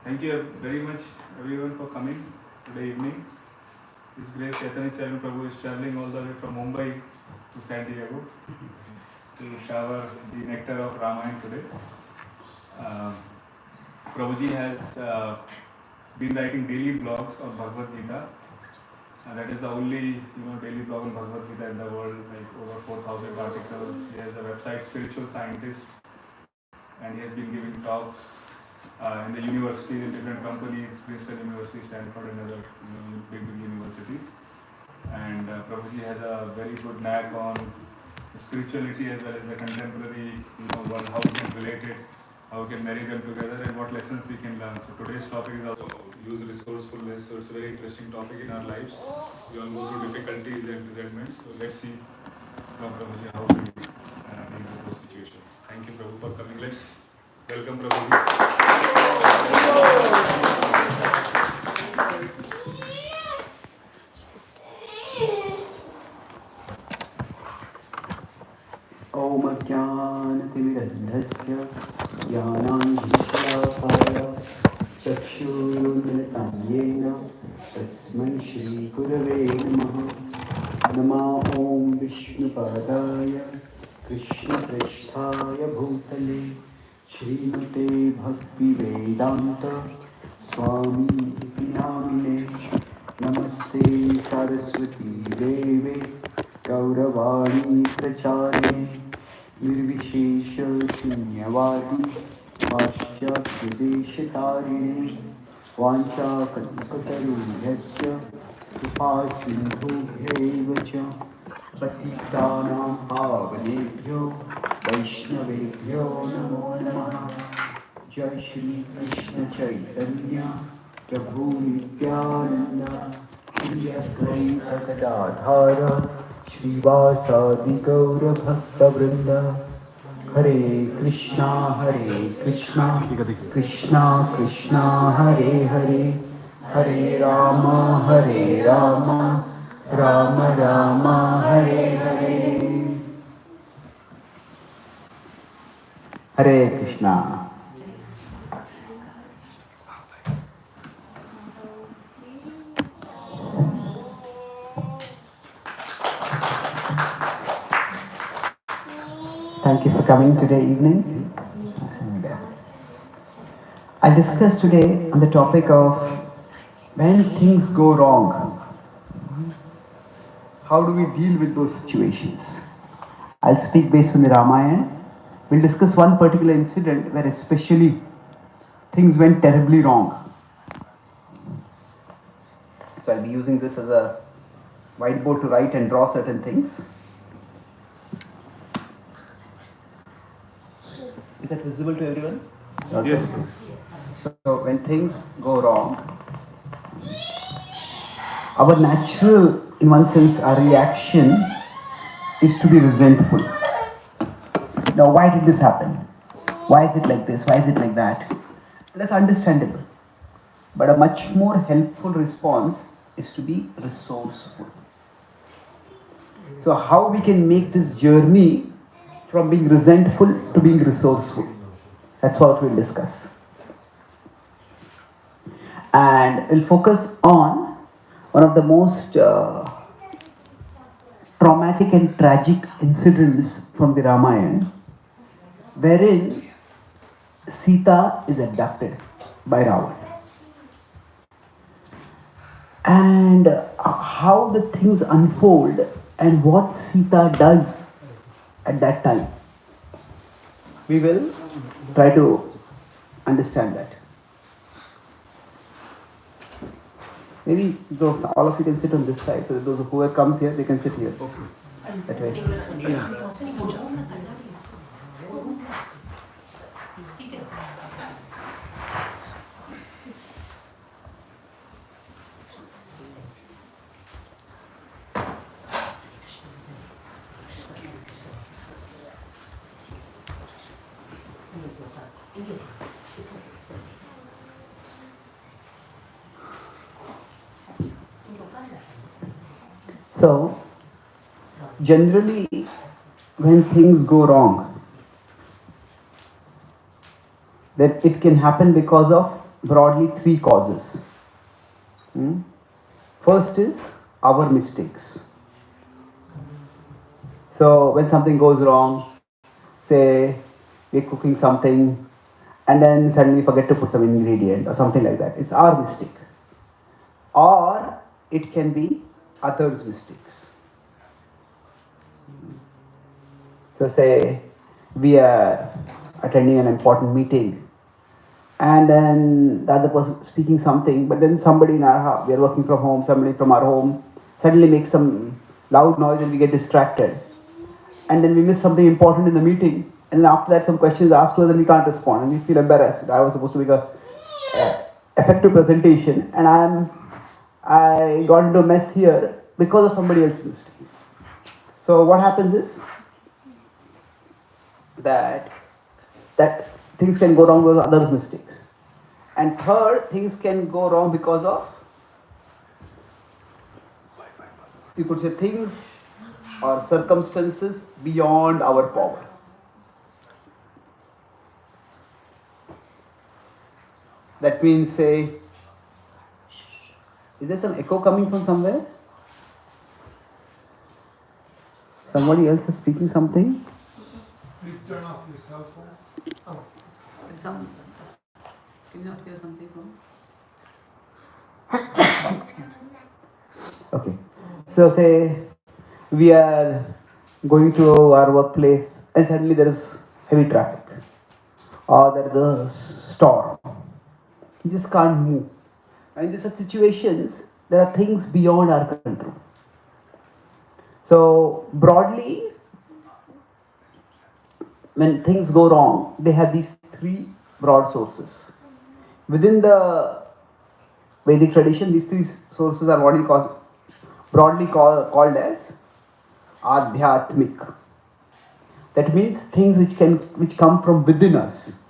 Thank you very much everyone for coming today evening. His Grace Chaitanya Charan Prabhu is traveling all the way from Mumbai to San Diego to shower the nectar of Ramayan today. Prabhuji has been writing daily blogs on Bhagavad Gita. That is the only daily blog on Bhagavad Gita in the world, like over 4,000 articles. He has a website, Spiritual Scientist, and he has been giving talks in the universities, in different companies, Princeton University, Stanford, and other big universities. And Prabhuji has a very good knack on spirituality as well as the contemporary world, how it is related how we can marry them together, and what lessons we can learn. So today's topic is also use resourcefulness. So it's a very interesting topic in our lives. We all go through difficulties and resentments. So let's see from Prabhuji how we deal with those situations. Thank you, Prabhu, for coming. Let's welcome Prabhuji. Om Ajnanatimirandhasya Jnananjishakaya Chakshurunmilitam Yena Tasmai Shri Gurave Namaha Nama Om Vishnupadaya Krishna Prishthaya Bhutale Srimate Bhakti Vedanta Swami Iti Namine Namaste Saraswati Deve Gauravani Pracharine Nirvishesha Shunyavadi Paschatyadeshatarine Vancha Kalpatarubhyascha Kripasindhubhyevacha Patitanam Pavanebhyo Vaishnavebhyo Namo Namaha Jai Shri Krishna Chaitanya Prabhu Nityananda Shri Advaita Gadadhara Srivasadi Gaura Bhakta Vrinda Hare Krishna Krishna Krishna Hare Hare Hare Rama Rama Rama Hare Hare Hare Krishna. Thank you for coming today evening. I'll discuss today on the topic of when things go wrong. How do we deal with those situations? I'll speak based on the Ramayan. We'll discuss one particular incident where especially things went terribly wrong. So I'll be using this as a whiteboard to write and draw certain things. Is that visible to everyone? Yes. So when things go wrong, our natural, in one sense, our reaction is to be resentful. Now, why did this happen? Why is it like this? Why is it like that? That's understandable. But a much more helpful response is to be resourceful. So how we can make this journey from being resentful to being resourceful. That's what we'll discuss. And we'll focus on one of the most traumatic and tragic incidents from the Ramayana, wherein Sita is abducted by Ravana. And how the things unfold and what Sita does at that time. We will try to understand that. Maybe those, all of you can sit on this side, so that those whoever comes here, they can sit here. Okay. That way. So, generally, when things go wrong, that it can happen because of broadly three causes. First is our mistakes. So, when something goes wrong, say we're cooking something and then suddenly forget to put some ingredient or something like that. It's our mistake. Or it can be others' mistakes. So say we are attending an important meeting and then the other person speaking something, but then somebody in our house, we are working from home, somebody from our home suddenly makes some loud noise and we get distracted. And then we miss something important in the meeting And then after that, some questions asked to us and we can't respond, and we feel embarrassed. I was supposed to make a effective presentation, and I got into a mess here because of somebody else's mistake. So what happens is that things can go wrong because of others' mistakes, and third, things can go wrong because of, you could say, things or circumstances beyond our power. That means, say, is there some echo coming from somewhere? Somebody else is speaking something? Please turn off your cell phones. Oh, it sounds. Can you not hear something from? Okay. So, say we are going to our workplace and suddenly there is heavy traffic, or there is a storm. You just can't move. And in such situations, there are things beyond our control. So, broadly, when things go wrong, they have these three broad sources. Within the Vedic tradition, these three sources are what is broadly called as Adhyatmik. That means things which come from within us.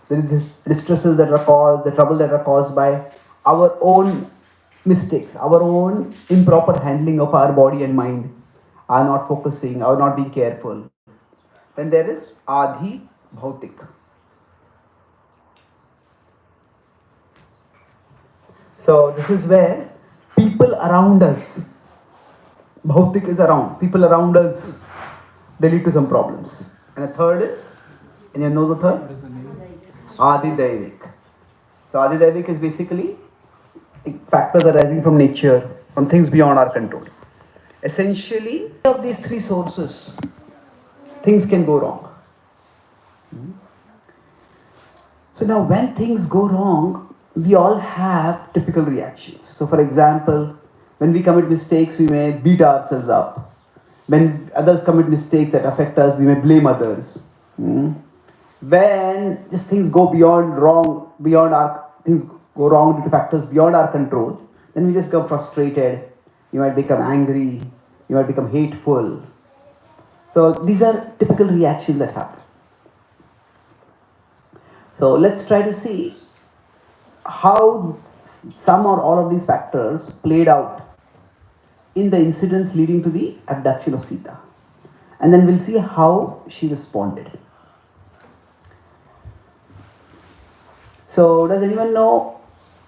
There is distresses that are caused, the trouble that are caused by our own mistakes, our own improper handling of our body and mind, are not focusing, are not being careful. Then there is Adhi Bhautik. So this is where people around us, Bhautik is around, people around us, they lead to some problems. And the third is, anyone knows the third? Adi Daivik. So Adi Daivik is basically factors arising from nature, from things beyond our control. Essentially, of these three sources, things can go wrong. So now when things go wrong, we all have typical reactions. So for example, when we commit mistakes, we may beat ourselves up. When others commit mistakes that affect us, we may blame others. When just things go things go wrong due to factors beyond our control, then we just become frustrated. You might become angry. You might become hateful. So these are typical reactions that happen. So let's try to see how some or all of these factors played out in the incidents leading to the abduction of Sita. And then we'll see how she responded. So does anyone know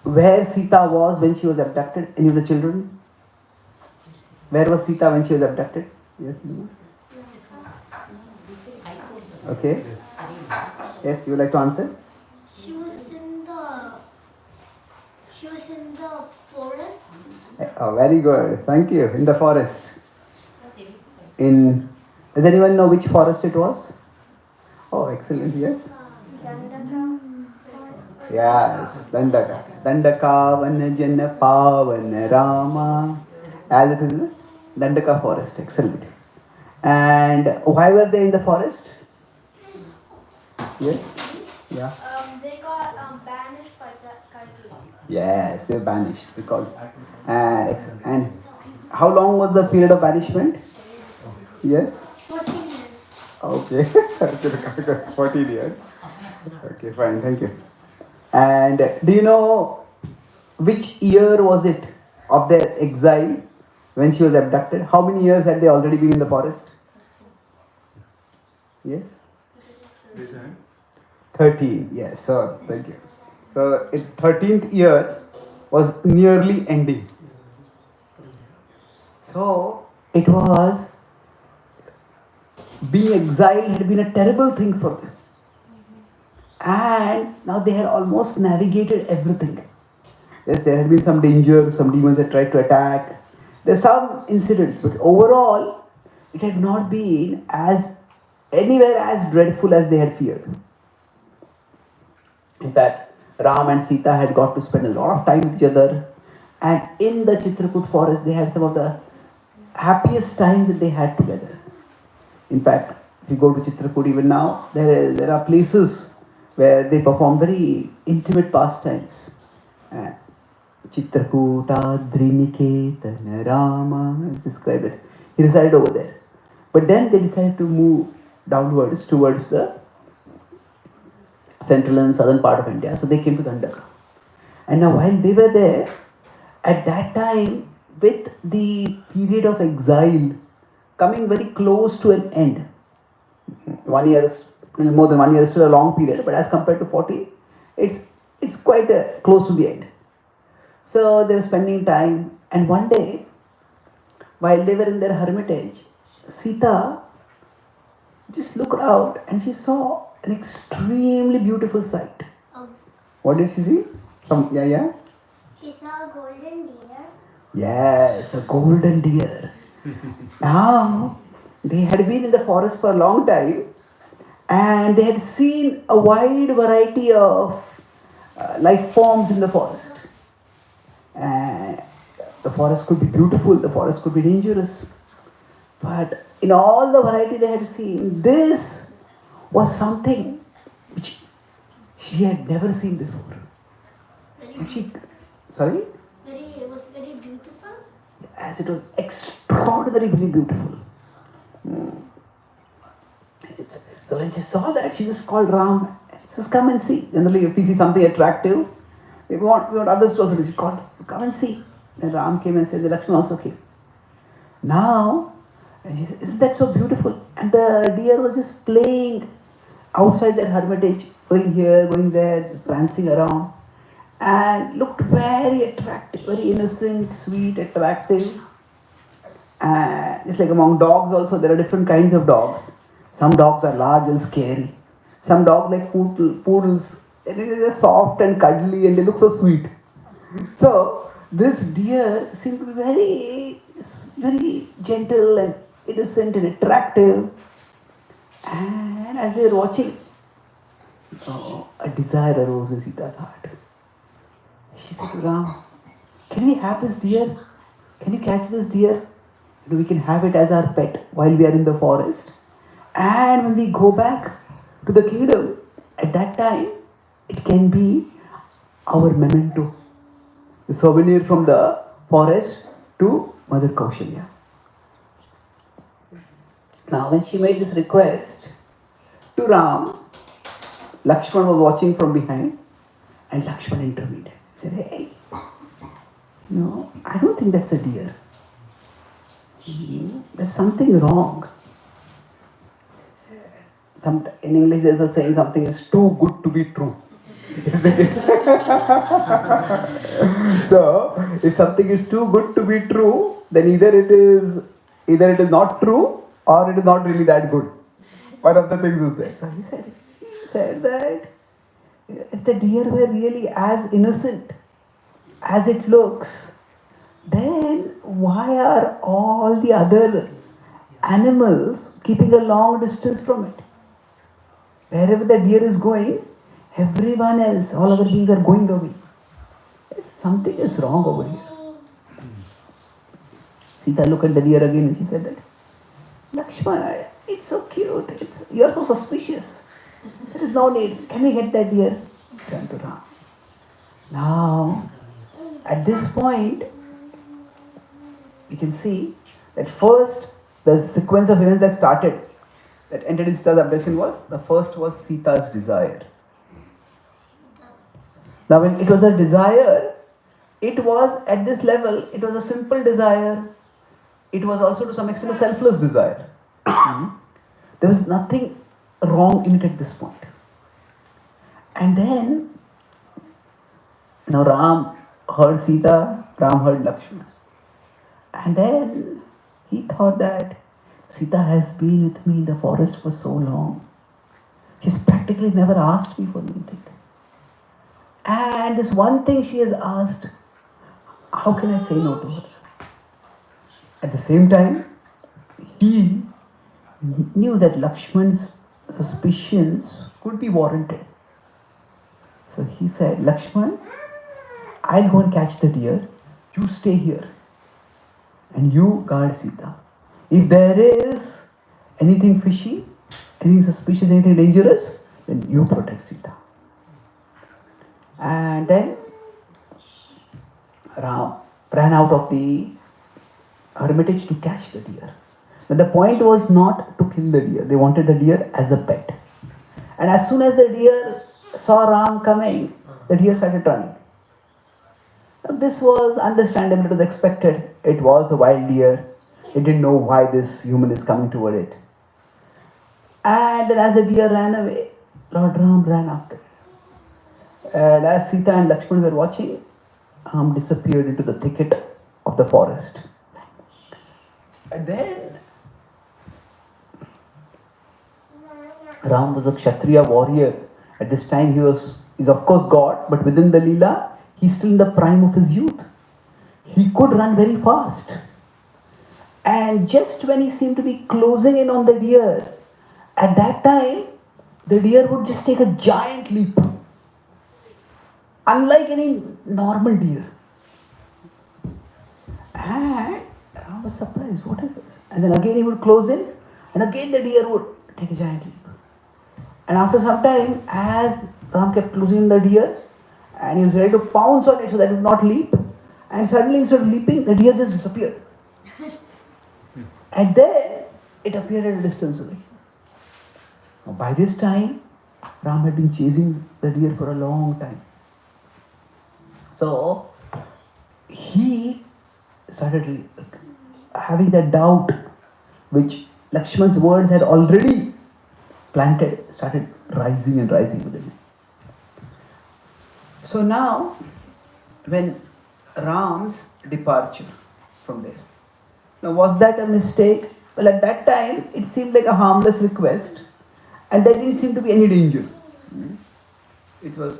where Sita was when she was abducted? Any of the children? Where was Sita when she was abducted? Yes. Okay. Yes, you would like to answer? She was in the forest. Oh, very good. Thank you. In the forest. Does anyone know which forest it was? Oh, excellent. Yes. Dandaka forest. Yes, Dandaka. Dandaka Vanajana Pavana Rama. As it is in the Dandaka forest. Excellent. And why were they in the forest? Yes? Yeah. They got banished by Kalki. Yes, they were banished because. And how long was the period of banishment? Yes? 14 years. Okay. 14 years. Okay, fine. Thank you. And do you know which year was it of their exile when she was abducted? How many years had they already been in the forest? Yes? 13. Yes, so thank you. So, 13th year was nearly ending. So, it was, being exiled had been a terrible thing for them. And now they had almost navigated everything. Yes, there had been some danger, some demons had tried to attack. There's some incidents, but overall, it had not been anywhere as dreadful as they had feared. In fact, Ram and Sita had got to spend a lot of time with each other, and in the Chitrakoot forest, they had some of the happiest times that they had together. In fact, If you go to Chitrakoot even now, there are places where they perform very intimate pastimes. Chitrakuta Driniketan Rama, it's described it. He resided over there. But then they decided to move downwards towards the central and southern part of India. So they came to Dandaka. And now while they were there, at that time, with the period of exile coming very close to an end, 1 year is more than 1 year is still a long period, but as compared to 40, it's quite close to the end. So they were spending time, and one day, while they were in their hermitage, Sita just looked out and she saw an extremely beautiful sight. Oh, What did she see? Yeah? she saw a golden deer. Yes, a golden deer. Now, they had been in the forest for a long time and they had seen a wide variety of life forms in the forest. And the forest could be beautiful, the forest could be dangerous. But in all the variety they had seen, this was something which she had never seen before. And she, sorry? It was very beautiful. As it was extraordinarily beautiful. So when she saw that, she just called Ram. She says, come and see. Generally, if we see something attractive, we want others to also. She called, come and see. And Ram came and said, the Lakshman also came. Now, and she said, isn't that so beautiful? And the deer was just playing outside their hermitage, going here, going there, prancing around. And looked very attractive, very innocent, sweet, attractive. And it's like among dogs also, there are different kinds of dogs. Some dogs are large and scary. Some dogs like poodles, they're soft and cuddly and they look so sweet. So this deer seemed to be very, very gentle and innocent and attractive. And as they were watching, a desire arose in Sita's heart. She said to Ram, can we have this deer? Can you catch this deer? We can have it as our pet while we are in the forest. And when we go back to the kingdom, at that time, it can be our memento. The souvenir from the forest to Mother Kaushalya. Now when she made this request to Ram, Lakshman was watching from behind and Lakshman intervened. He said, hey, no, I don't think that's a deer. There's something wrong. In English there's a saying, something is too good to be true. Isn't it? So, if something is too good to be true, then either it is not true or it is not really that good. One of the things is there. So he said that if the deer were really as innocent as it looks, then why are all the other animals keeping a long distance from it? Wherever the deer is going, everyone else, all other beings are going away. Something is wrong over here. Sita looked at the deer again and she said that, Lakshman, it's so cute. You're so suspicious. There is no need. Can we get that deer? Turn to Ram. Now, at this point, we can see that first, the sequence of events that started, that ended in Sita's abduction was, the first was Sita's desire. Now when it was a desire, it was at this level, it was a simple desire. It was also to some extent a selfless desire. There was nothing wrong in it at this point. And then, now Ram heard Sita, Ram heard Lakshman. And then he thought that Sita has been with me in the forest for so long. She's practically never asked me for anything. And this one thing she has asked, how can I say no to her? At the same time, he knew that Lakshman's suspicions could be warranted. So he said, Lakshman, I'll go and catch the deer. You stay here. And you guard Sita. If there is anything fishy, anything suspicious, anything dangerous, then you protect Sita. And then Ram ran out of the hermitage to catch the deer. But the point was not to kill the deer. They wanted the deer as a pet. And as soon as the deer saw Ram coming, the deer started running. Now, this was understandable, it was expected. It was a wild deer. It didn't know why this human is coming toward it. And then as the deer ran away, Lord Ram ran after. And as Sita and Lakshman were watching, Ram disappeared into the thicket of the forest. And then Ram was a Kshatriya warrior. At this time he's of course God, but within the Leela, he's still in the prime of his youth. He could run very fast. And just when he seemed to be closing in on the deer, at that time, the deer would just take a giant leap. Unlike any normal deer. And Ram was surprised, what is this? And then again he would close in, and again the deer would take a giant leap. And after some time, as Ram kept closing the deer, and he was ready to pounce on it so that it would not leap, and suddenly instead of leaping, the deer just disappeared. And then it appeared at a distance away. Now, by this time, Ram had been chasing the deer for a long time. So he started having that doubt which Lakshman's words had already planted, started rising and rising within him. So now, when Ram's departure from there, now was that a mistake? Well, at that time, it seemed like a harmless request, and there didn't seem to be any danger. It was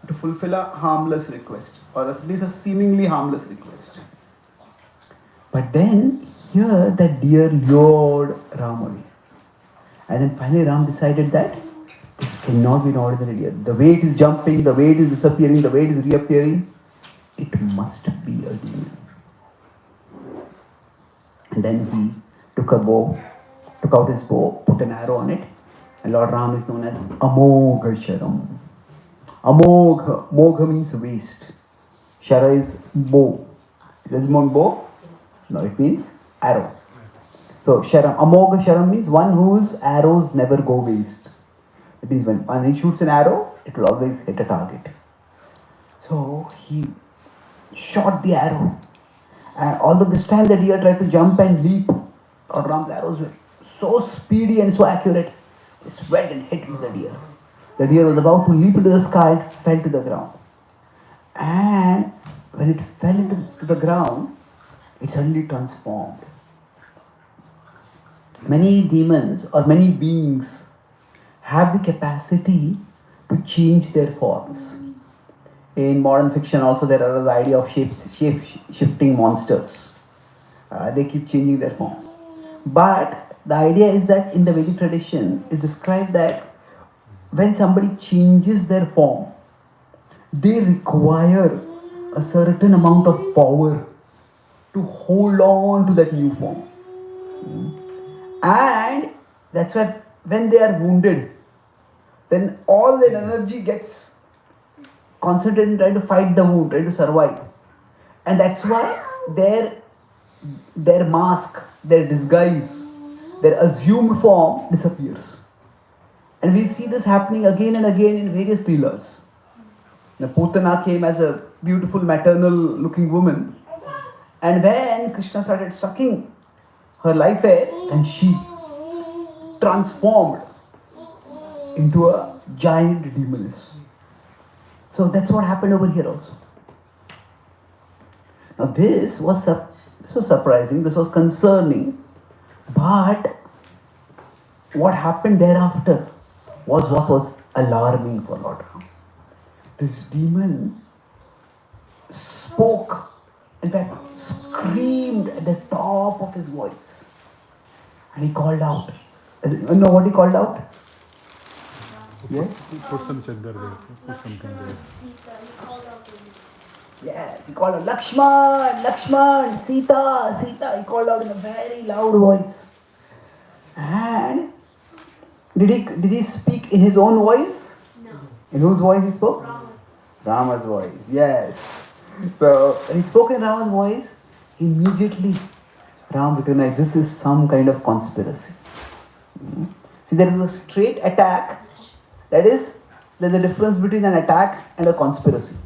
to fulfill a harmless request, or at least a seemingly harmless request. But then, here that deer lured Ram away. And then finally Ram decided that this cannot be an ordinary deer. The way it is jumping, the way it is disappearing, the way it is reappearing, it must be a demon. And then he took out his bow, put an arrow on it, and Lord Ram is known as Amogha Sharam. Amogha, Mogha means waist. Shara is bow. Does it mean bow? No, it means arrow. So Sharam, Amogha Sharam means one whose arrows never go waste. It means when he shoots an arrow, it will always hit a target. So he shot the arrow. And although this time the deer tried to jump and leap, Lord Ram's arrows were so speedy and so accurate, it went and hit the deer. The deer was about to leap into the sky and fell to the ground. And when it fell into the ground, it suddenly transformed. Many demons or many beings have the capacity to change their forms. In modern fiction also there are the idea of shape-shifting monsters. They keep changing their forms. But the idea is that in the Vedic tradition, it's described that when somebody changes their form, they require a certain amount of power to hold on to that new form. And that's why when they are wounded, then all their energy gets concentrated in trying to fight the wound, trying to survive. And that's why their mask, their disguise, their assumed form disappears. And we see this happening again and again in various leelas. Now, Putana came as a beautiful maternal looking woman, and when Krishna started sucking her life air, and she transformed into a giant demoness. So that's what happened over here also. Now this was surprising, this was concerning, but what happened thereafter was what was alarming for Lord Ram. This demon spoke, in fact screamed at the top of his voice. And he called out. You know what he called out? Yes? Put some chaddar there. Put something there. Yes, he called out, Lakshman, Lakshman, Sita, Sita. He called out in a very loud voice. And Did he speak in his own voice? No. In whose voice he spoke? Rama's voice, yes. So when he spoke in Rama's voice, immediately Ram recognized this is some kind of conspiracy. See, there is a straight attack. That is, there's a difference between an attack and a conspiracy.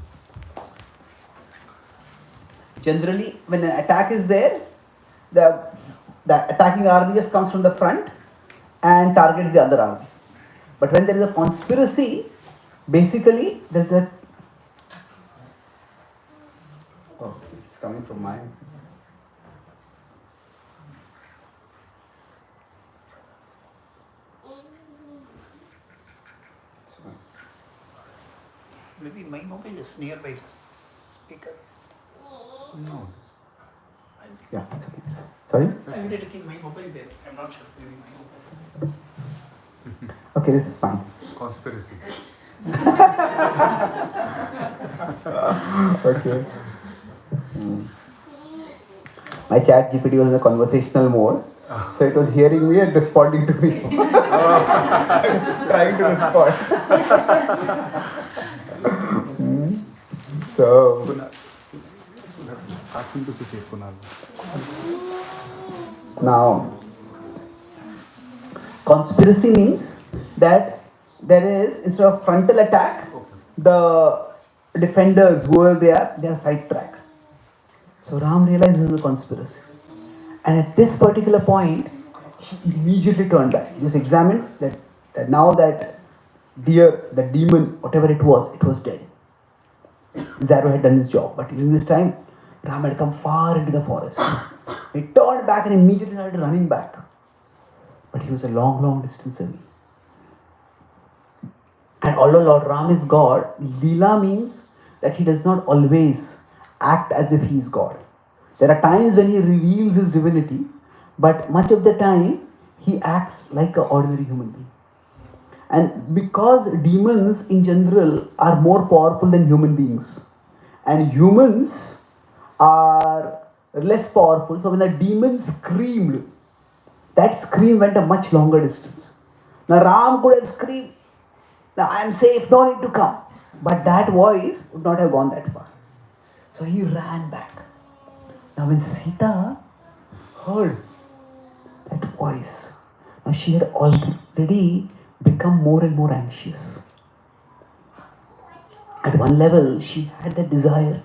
Generally, when an attack is there, the attacking army just comes from the front and targets the other army. But when there is a conspiracy, basically there's a... Oh, it's coming from my... Maybe my mobile is nearby the speaker. No. Yeah, it's okay. Sorry? I'm taking my mobile there. I'm not sure. Maybe my mobile. Okay, this is fine. Conspiracy. Okay. My chat GPT was in a conversational mode. So it was hearing me and responding to me. I was trying to respond. So Ask him to switch it, Kunal. now, conspiracy means that there is, instead of frontal attack, the defenders, whoever they are sidetracked. So Ram realized this is a conspiracy. And at this particular point, he immediately turned back. He just examined that now that deer, that demon, whatever it was dead. Zaro had done his job. But in this time, Ram had come far into the forest. He turned back and immediately started running back. But he was a long, long distance away. And although Lord Ram is God, Leela means that he does not always act as if he is God. There are times when he reveals his divinity, but much of the time he acts like an ordinary human being. And because demons in general are more powerful than human beings, and humans are less powerful, so when the demon screamed, that scream went a much longer distance. Now Ram could have screamed, "Now I am safe, no need to come." But that voice would not have gone that far. So he ran back. Now when Sita heard that voice, now she had already become more and more anxious. At one level, she had the desire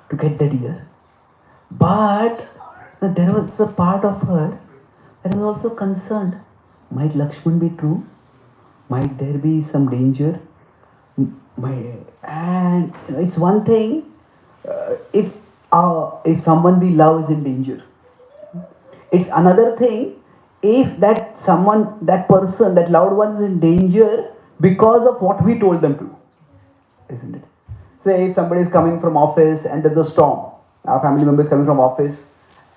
to get the deer. But there was a part of her that was also concerned. Might Lakshman be true? Might there be some danger? And it's one thing if someone we love is in danger. It's another thing if that person, that loved one is in danger because of what we told them to, isn't it? Say if somebody is coming from office and there's a storm, our family member is coming from office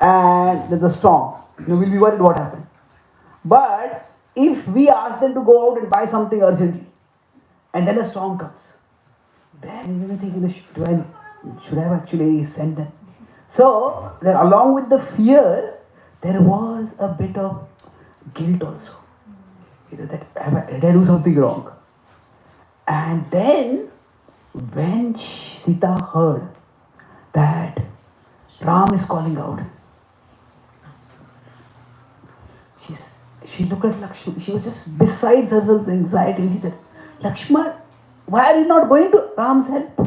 and there's a storm, we'll be worried what happened. But if we ask them to go out and buy something urgently and then a storm comes, then you may think, should I have actually sent them? So, along with the fear, there was a bit of guilt also. That did I do something wrong? And then, when Sita heard that Ram is calling out, she looked at Lakshman. She was just beside herself with anxiety. She said, "Lakshman, why are you not going to Ram's help?"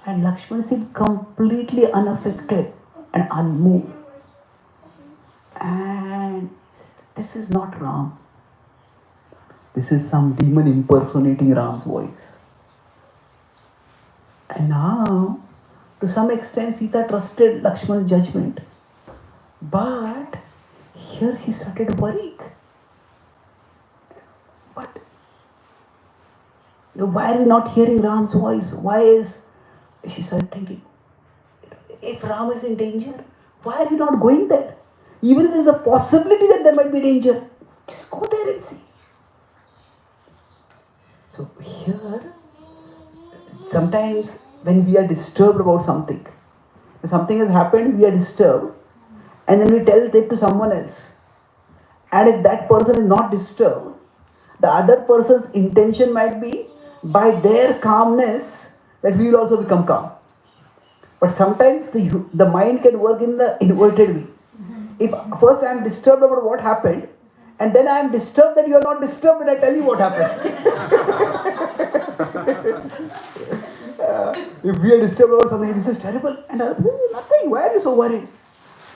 And Lakshman seemed completely unaffected and unmoved. And he said, "This is not Ram. This is some demon impersonating Ram's voice." And now, to some extent, Sita trusted Lakshman's judgment. But here she started worrying. But why are we not hearing Ram's voice? She started thinking, if Ram is in danger, why are you not going there? Even if there is a possibility that there might be danger, just go there and see. So here, sometimes when we are disturbed about something has happened, we are disturbed, and then we tell it to someone else. And if that person is not disturbed, the other person's intention might be by their calmness that we will also become calm. But sometimes the mind can work in the inverted way. If first I am disturbed about what happened, and then I am disturbed that you are not disturbed when I tell you what happened. If we are disturbed about something, this is terrible, and nothing, why are you so worried?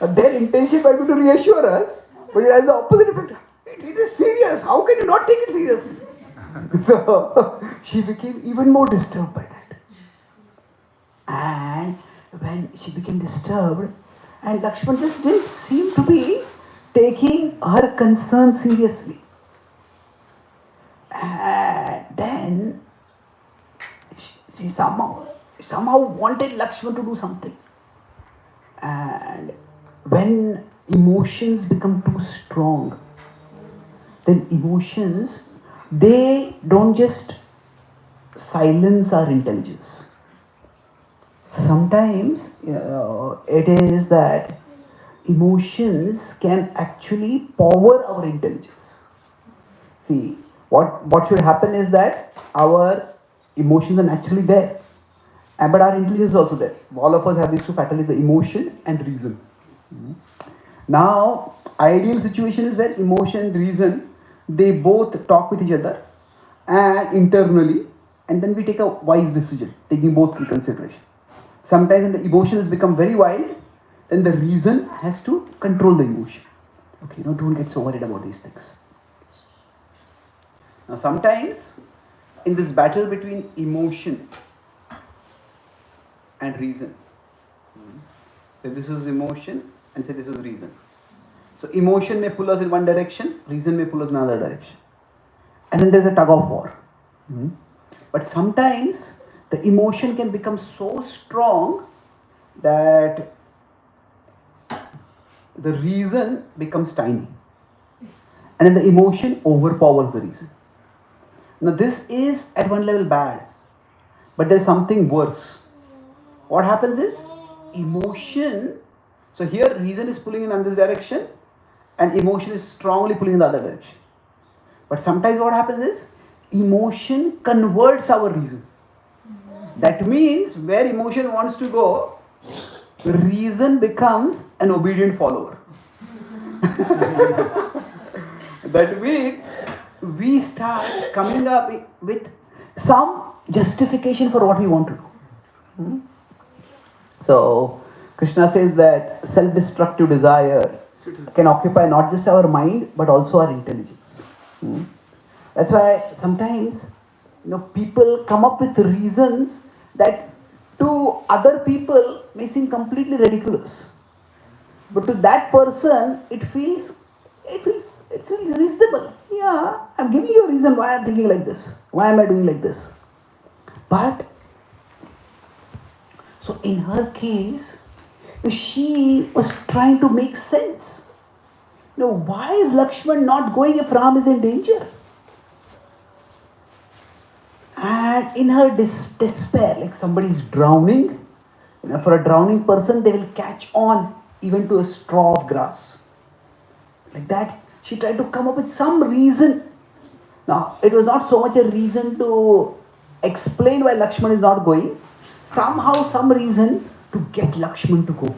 Their intention might be to reassure us, but it has the opposite effect. It is serious, how can you not take it seriously? So she became even more disturbed by that. And when she became disturbed, and Lakshman just didn't seem to be taking her concern seriously. And then she somehow wanted Lakshman to do something. And when emotions become too strong, then emotions, they don't just silence our intelligence. Sometimes it is that emotions can actually power our intelligence. See, what should happen is that our emotions are naturally there, but our intelligence is also there. All of us have these two faculties, the emotion and reason. Now, ideal situation is where emotion and reason, they both talk with each other and internally, and then we take a wise decision, taking both into consideration. Sometimes when the emotions become very wild, then the reason has to control the emotion. Okay, don't get so worried about these things. Now sometimes in this battle between emotion and reason, say this is emotion and say this is reason. So emotion may pull us in one direction, reason may pull us in another direction. And then there's a tug of war. But sometimes the emotion can become so strong that the reason becomes tiny. And then the emotion overpowers the reason. Now this is at one level bad, but there's something worse. What happens is emotion, so here reason is pulling in this direction and emotion is strongly pulling in the other direction. But sometimes what happens is emotion converts our reason. That means where emotion wants to go, reason becomes an obedient follower. That means we start coming up with some justification for what we want to do. So Krishna says that self-destructive desire can occupy not just our mind but also our intelligence. That's why sometimes people come up with reasons that to other people may seem completely ridiculous, but to that person it feels reasonable. Yeah, I'm giving you a reason why I'm thinking like this. Why am I doing like this? But so in her case, she was trying to make sense. Why is Lakshman not going if Ram is in danger? And in her despair, like somebody is drowning, for a drowning person, they will catch on even to a straw of grass. Like that, she tried to come up with some reason. Now, it was not so much a reason to explain why Lakshman is not going. Somehow, some reason to get Lakshman to go.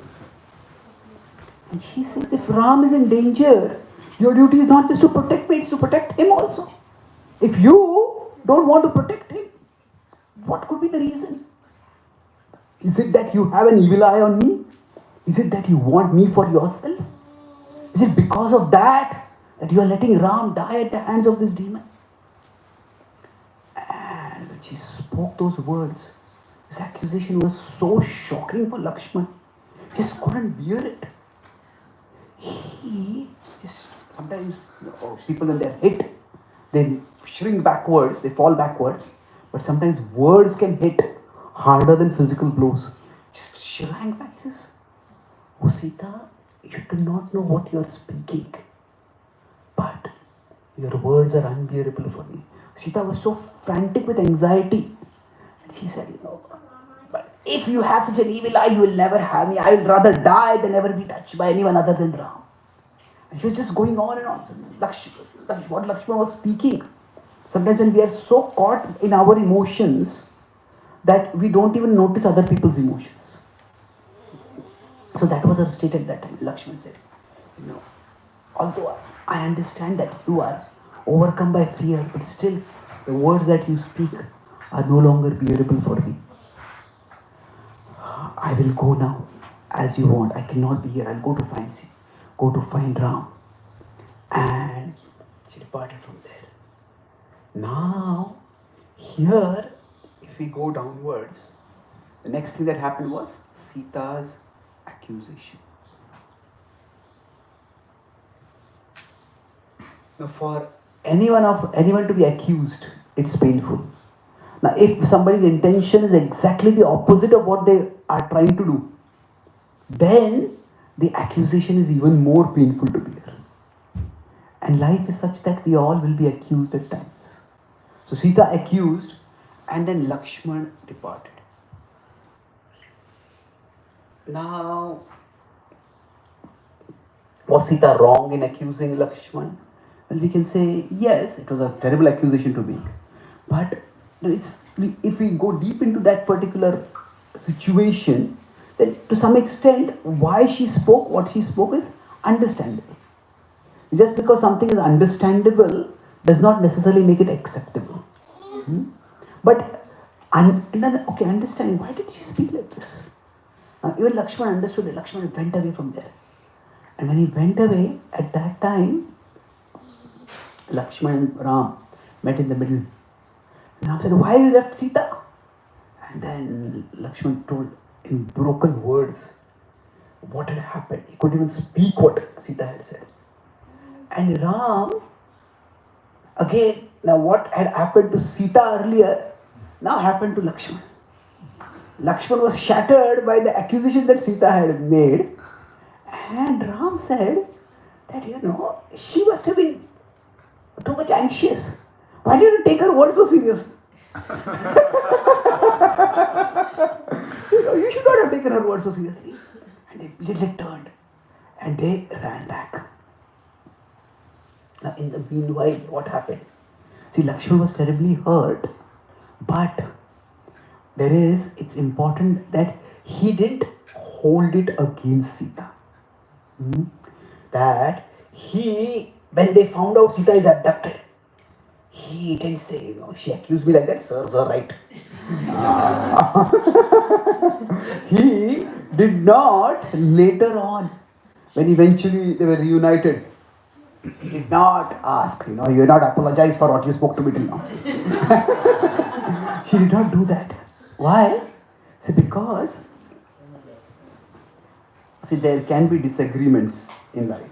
And she says, if Ram is in danger, your duty is not just to protect me, it's to protect him also. If you don't want to protect him, what could be the reason? Is it that you have an evil eye on me? Is it that you want me for yourself? Is it because of that you are letting Ram die at the hands of this demon? And when she spoke those words, this accusation was so shocking for Lakshman. He just couldn't bear it. He just, sometimes people when they're hit, they shrink backwards, they fall backwards. But sometimes words can hit harder than physical blows. Just shrank back. He says, "Oh Sita, you do not know what you are speaking. But your words are unbearable for me." Sita was so frantic with anxiety. And she said, but if you have such an evil eye, you will never have me. I will rather die than ever be touched by anyone other than Ram. And he was just going on and on. What Lakshmana was speaking. Sometimes when we are so caught in our emotions that we don't even notice other people's emotions. So that was her state at that time. Lakshmana said, although I understand that you are overcome by fear, but still the words that you speak are no longer bearable for me. I will go now as you want. I cannot be here. I'll go to find Ram. And she departed from there. Now, here, if we go downwards, the next thing that happened was Sita's accusation. Now, for anyone to be accused, it's painful. Now, if somebody's intention is exactly the opposite of what they are trying to do, then the accusation is even more painful to bear. And life is such that we all will be accused at times. So Sita accused, and then Lakshman departed. Now, was Sita wrong in accusing Lakshman? Well, we can say yes, it was a terrible accusation to make. But if we go deep into that particular situation, then to some extent, why she spoke what she spoke is understandable. Just because something is understandable does not necessarily make it acceptable. But understanding, why did she speak like this? Even Lakshman understood it. Lakshman went away from there. And when he went away, at that time, Lakshman and Ram met in the middle. And Ram said, why you left Sita? And then Lakshman told in broken words what had happened. He couldn't even speak what Sita had said. And Ram, again, now what had happened to Sita earlier, now happened to Lakshman. Lakshman was shattered by the accusation that Sita had made. And Ram said that, she must have been too much anxious. Why did you take her word so seriously? You should not have taken her word so seriously. And they immediately turned and they ran back. Now, in the meanwhile, what happened? See, Lakshman was terribly hurt, but it's important that he didn't hold it against Sita. That when they found out Sita is abducted, he didn't say, she accused me like that, sir, right. He did not later on, when eventually they were reunited, he did not ask, you did not apologize for what you spoke to me till now. She did not do that. Why? See, because there can be disagreements in life.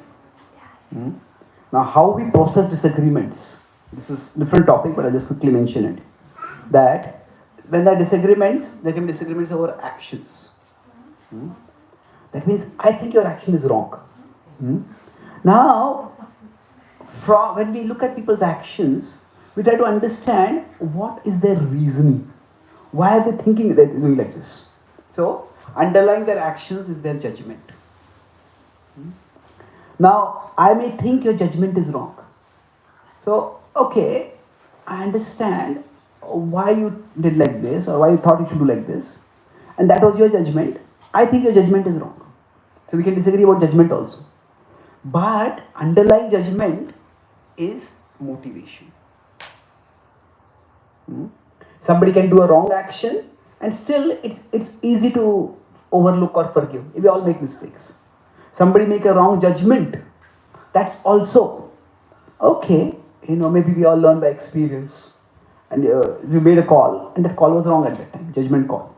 Now, how we process disagreements, this is a different topic, but I'll just quickly mention it. That when there are disagreements, there can be disagreements over actions. That means, I think your action is wrong. Now, when we look at people's actions, we try to understand what is their reasoning. Why are they thinking they're doing like this? So, underlying their actions is their judgment. Now, I may think your judgment is wrong. So, okay, I understand why you did like this or why you thought you should do like this. And that was your judgment. I think your judgment is wrong. So, we can disagree about judgment also. But underlying judgment is motivation. Somebody can do a wrong action and still it's easy to overlook or forgive. We all make mistakes. Somebody make a wrong judgment. That's also okay. Maybe we all learn by experience. And we made a call and that call was wrong at that time, judgment call.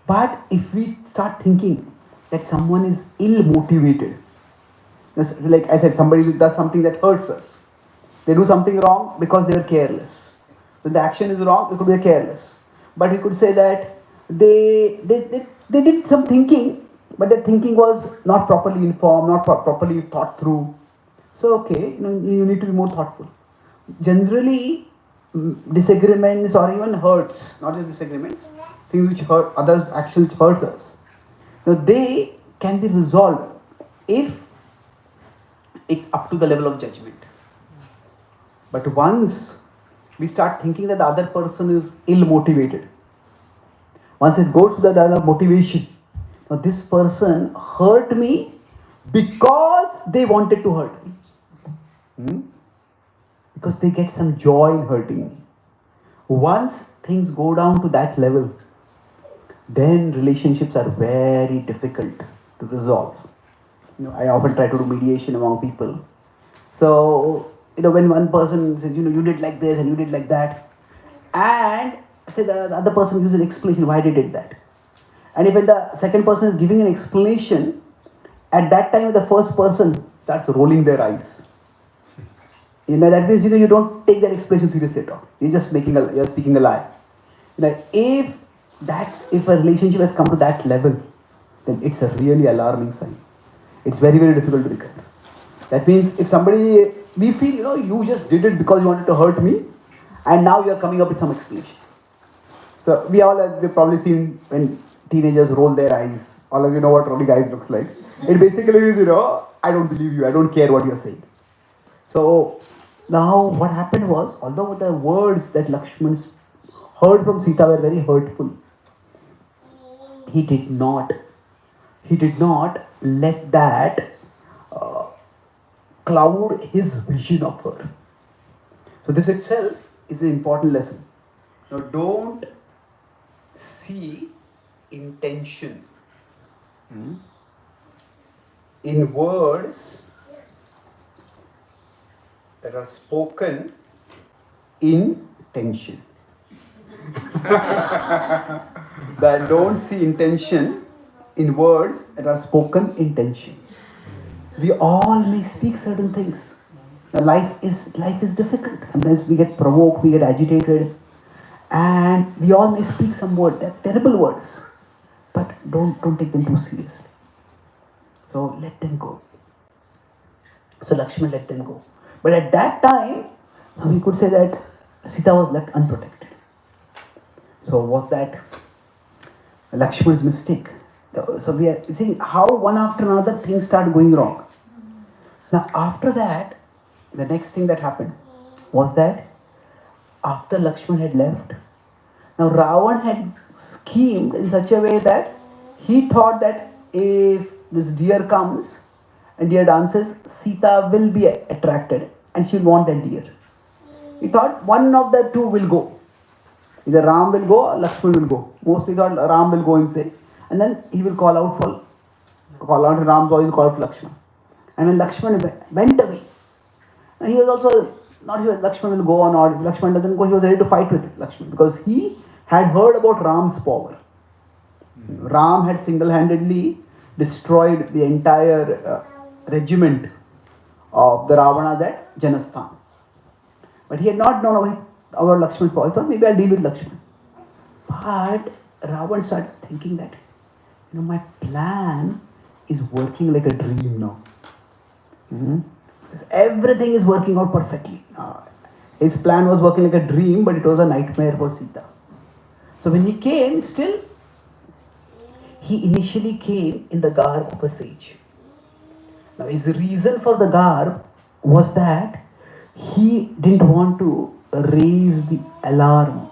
But if we start thinking that someone is ill-motivated, like I said, somebody does something that hurts us. They do something wrong because they are careless. When the action is wrong, it could be careless. But we could say that they did some thinking, but their thinking was not properly informed, not properly thought through. So okay, you need to be more thoughtful. Generally, disagreements or even hurts, not just disagreements, things which hurt others, actions which hurts us, they can be resolved if it's up to the level of judgment. But once we start thinking that the other person is ill-motivated, once it goes to the level of motivation, now this person hurt me because they wanted to hurt me. Because they get some joy in hurting me. Once things go down to that level, then relationships are very difficult to resolve. I often try to do mediation among people. So, when one person says, you did like this and you did like that, and say the other person gives an explanation why they did that. And if the second person is giving an explanation, at that time the first person starts rolling their eyes. That means you don't take that explanation seriously at all. You're just you're speaking a lie. If a relationship has come to that level, then it's a really alarming sign. It's very, very difficult to recover. That means if we feel, you just did it because you wanted to hurt me, and now you're coming up with some explanation. So we've probably seen when teenagers roll their eyes. All of you know what rolling eyes looks like. It basically means, I don't believe you, I don't care what you're saying. So now what happened was, although the words that Lakshman heard from Sita were very hurtful, he did not let that cloud his vision of her. So this itself is an important lesson. Now don't see intentions in words that are spoken in tension. That don't see intention in words that are spoken in tension. We all may speak certain things. Now, life is difficult. Sometimes we get provoked, we get agitated, and we all may speak some words. They're terrible words, but don't take them too seriously. So let them go. So Lakshman let them go. But at that time, we could say that Sita was left unprotected. So was that Lakshman's mistake? So we are seeing how one after another things start going wrong. Now after that, the next thing that happened was that after Lakshman had left, now Ravan had schemed in such a way that he thought that if this deer comes and deer dances, Sita will be attracted and she will want that deer. He thought one of the two will go. Either Ram will go or Lakshman will go. Mostly thought Ram will go and say, and then he will call out to Ram, or he will call out to Lakshman. And when Lakshman went away, and he was also not sure Lakshman will go or not. If Lakshman doesn't go, he was ready to fight with Lakshman because he had heard about Ram's power. Ram had single-handedly destroyed the entire regiment of the Ravanas at Janasthan. But he had not known about Lakshman's power. He thought maybe I'll deal with Lakshman. But Ravan started thinking that, my plan is working like a dream now. Everything is working out perfectly. His plan was working like a dream, but it was a nightmare for Sita. So when he came, he initially came in the garb of a sage. Now his reason for the garb was that he didn't want to raise the alarm.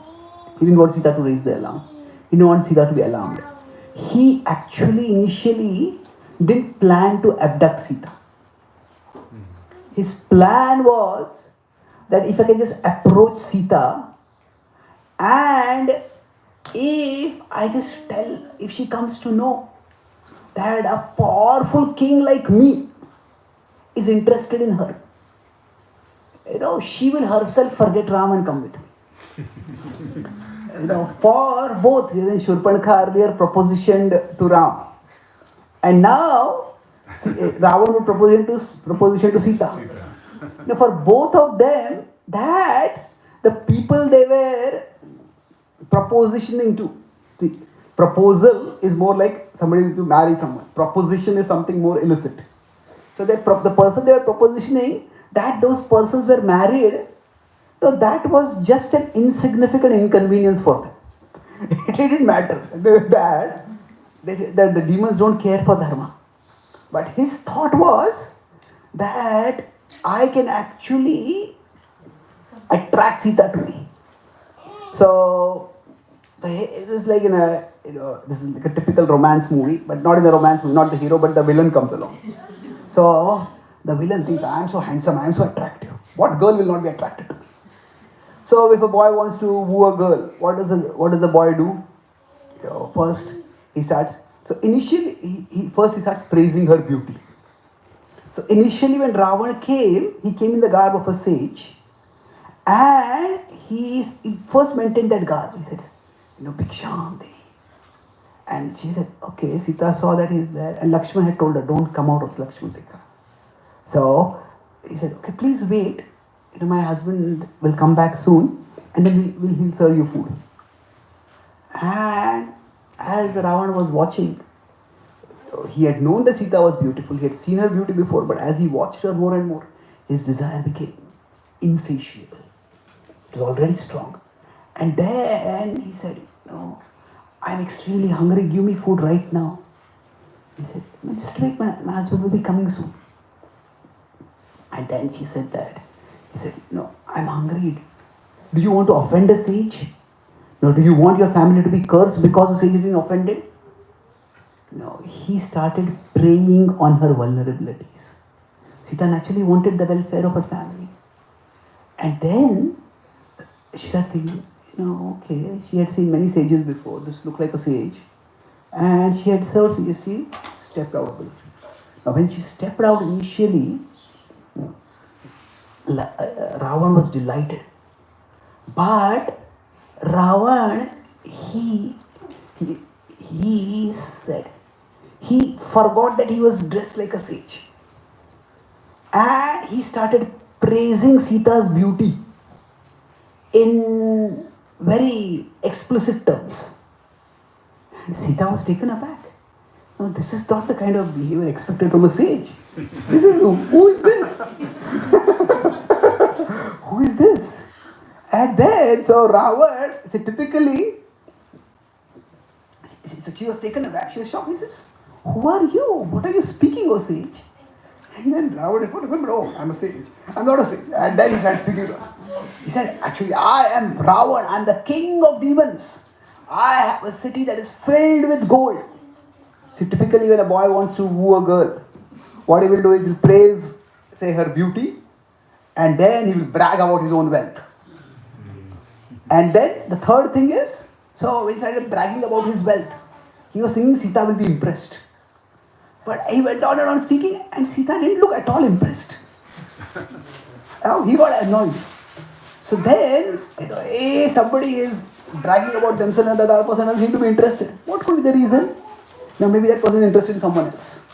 He didn't want Sita to raise the alarm. He didn't want Sita to be alarmed. He actually initially didn't plan to abduct Sita. His plan was that if I can just approach Sita, and if I just if she comes to know that a powerful king like me is interested in her, she will herself forget Ram and come with me. For both, Shurpanakha earlier propositioned to Ram, and now Ravan would proposition to Sita. Now for both of them, that the people they were propositioning to, the proposal is more like somebody is to marry someone. Proposition is something more illicit. So the person they were propositioning, that those persons were married, so that was just an insignificant inconvenience for them. It didn't matter. The demons don't care for dharma. But his thought was that I can actually attract Sita to me. So this is like this is like a typical romance movie, but not in the romance movie, not the hero, but the villain comes along. So the villain thinks, I am so handsome, I am so attractive. What girl will not be attracted to me? So if a boy wants to woo a girl, what does the boy do? First he starts. So initially he starts praising her beauty. So initially when Ravana came, he came in the garb of a sage, and he first maintained that garb. He said, Bhiksham de. And she said, okay. Sita saw that he's there, and Lakshman had told her, don't come out of Lakshman Rekha. So he said, okay, please wait. My husband will come back soon, and then he'll serve you food. And as Ravana was watching, he had known that Sita was beautiful. He had seen her beauty before, but as he watched her more and more, his desire became insatiable. It was already strong. And then he said, I'm extremely hungry. Give me food right now. He said, just wait, my husband will be coming soon. And then she said that. He said, no, I'm hungry. Do you want to offend a sage? No, do you want your family to be cursed because the sage is being offended? No, he started preying on her vulnerabilities. Sita naturally wanted the welfare of her family. And then she started thinking, okay, she had seen many sages before. This looked like a sage. And she had served sages. She stepped out of it. Now when she stepped out initially, Ravan was delighted. But Ravan, he said, he forgot that he was dressed like a sage. And he started praising Sita's beauty in very explicit terms. And Sita was taken aback. No, this is not the kind of behavior expected from a sage. This is, who is this? Who is this? And then, so Ravan, so typically, so she was taken aback. She was shocked. He says, who are you? What are you speaking, O sage? And then Ravan remembered, oh, I'm a sage. I'm not a sage. And then he started speaking. He said, actually, I am Ravan. I'm the king of demons. I have a city that is filled with gold. See, typically when a boy wants to woo a girl, what he will do is he'll praise, say, her beauty, and then he will brag about his own wealth. And then the third thing is, so when he started bragging about his wealth, he was thinking Sita will be impressed. But he went on and on speaking, and Sita didn't look at all impressed. He got annoyed. So then, if somebody is bragging about themselves and the other person doesn't seem to be interested, what could be the reason? Now maybe that person is interested in someone else.